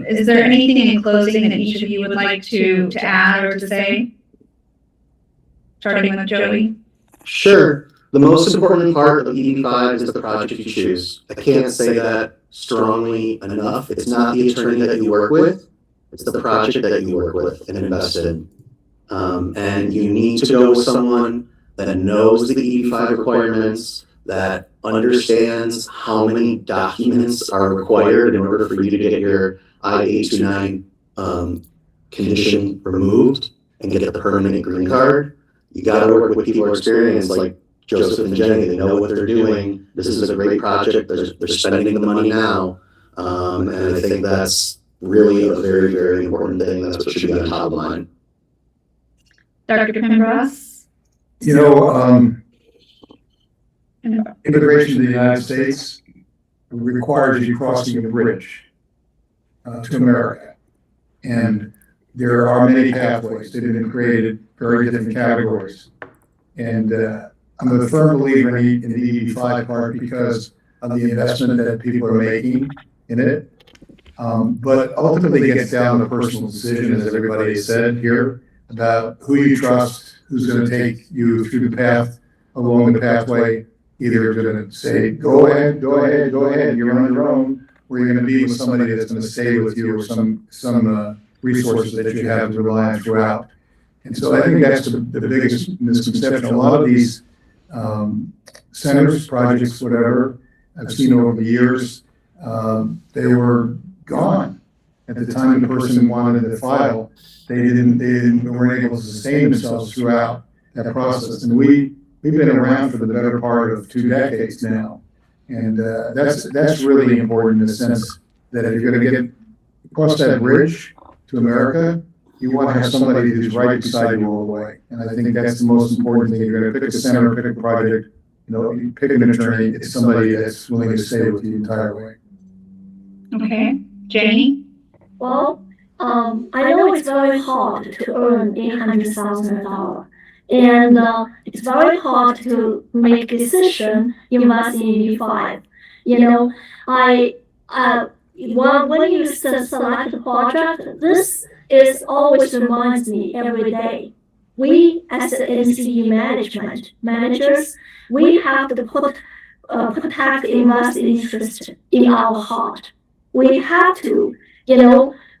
is there anything in closing that each of you would like to add or to say? Starting with Joey. Sure. The most important part of EB-5 is the project you choose. I can't say that strongly enough. It's not the attorney that you work with. It's the project that you work with and invest in. And you need to go with someone that knows the EB-5 requirements, that understands how many documents are required in order for you to get your I-829 condition removed and get the permanent green card. You got to work with people who are experienced, like Joseph and Jenny. They know what they're doing. This is a great project. They're spending the money now. And I think that's really a very, very important thing. That's what should be on top of mind. Dr. Pembroke? You know, immigration to the United States requires you crossing a bridge to America. And there are many pathways that have been created, very different categories. And I'm a firm believer in the EB-5 part because of the investment that people are making in it. But ultimately it gets down to personal decision, as everybody has said here, about who you trust, who's going to take you through the path, along the pathway. Either going to say, go ahead, you're on your own, or you're going to be with somebody that's going to stay with you, or some resources that you have to rely on throughout. And so I think that's the biggest misconception. A lot of these centers, projects, whatever, I've seen over the years, they were gone at the time the person wanted to file. They weren't able to sustain themselves throughout that process. And we've been around for the better part of 2 decades now. And that's really important in the sense that if you're going to get across that bridge to America, you want to have somebody who's right beside you all the way. And I think that's the most important thing. You're going to pick a center, pick a project, you pick an attorney, it's somebody that's willing to stay with you the entire way. Okay, Janie? Well, I know it's very hard to earn $800,000, and it's very hard to make a decision invest in EB-5. When you select a project, this is always reminds me every day. We as the NCE managers, we have to protect investor interest in our heart. We have to,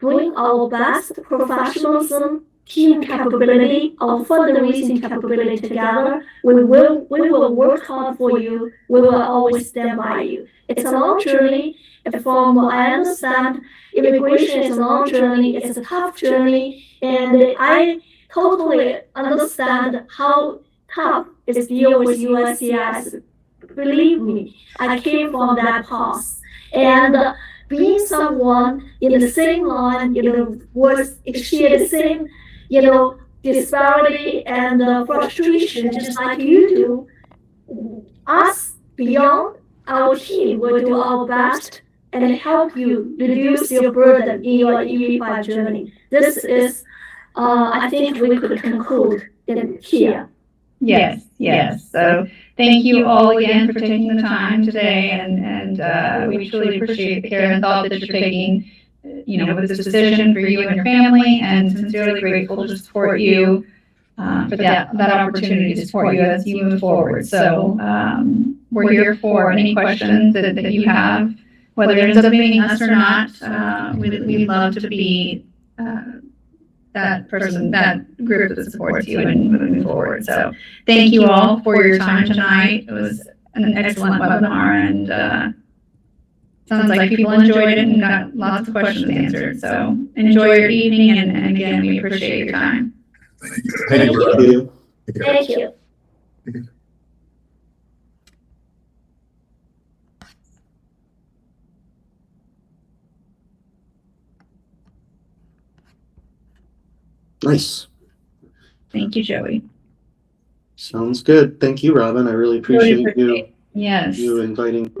bring our best professionalism, team capability, our fundraising capability together. We will work hard for you. We will always stand by you. It's a long journey. From what I understand, immigration is a long journey. It's a tough journey, and I totally understand how tough it is to deal with USCIS. Believe me, I came from that path, and being someone in the same line, was share the same, disparity and frustration, just like you do. Us beyond our team will do our best and help you reduce your burden in your EB-5 journey. This is, I think we could conclude in here. Yes. So thank you all again for taking the time today, and we truly appreciate the care and thought that you're taking, with this decision for you and your family, and sincerely grateful to support you for that opportunity to support you as you move forward. So we're here for any questions that you have, whether it ends up being us or not. We'd love to be that person, that group that supports you and moving forward. So thank you all for your time tonight. It was an excellent webinar, and sounds like people enjoyed it and got lots of questions answered. So enjoy your evening, and again, we appreciate your time. Thank you. Thank you. Nice. Thank you, Joey. Sounds good. Thank you, Robin. I really appreciate you Yes. inviting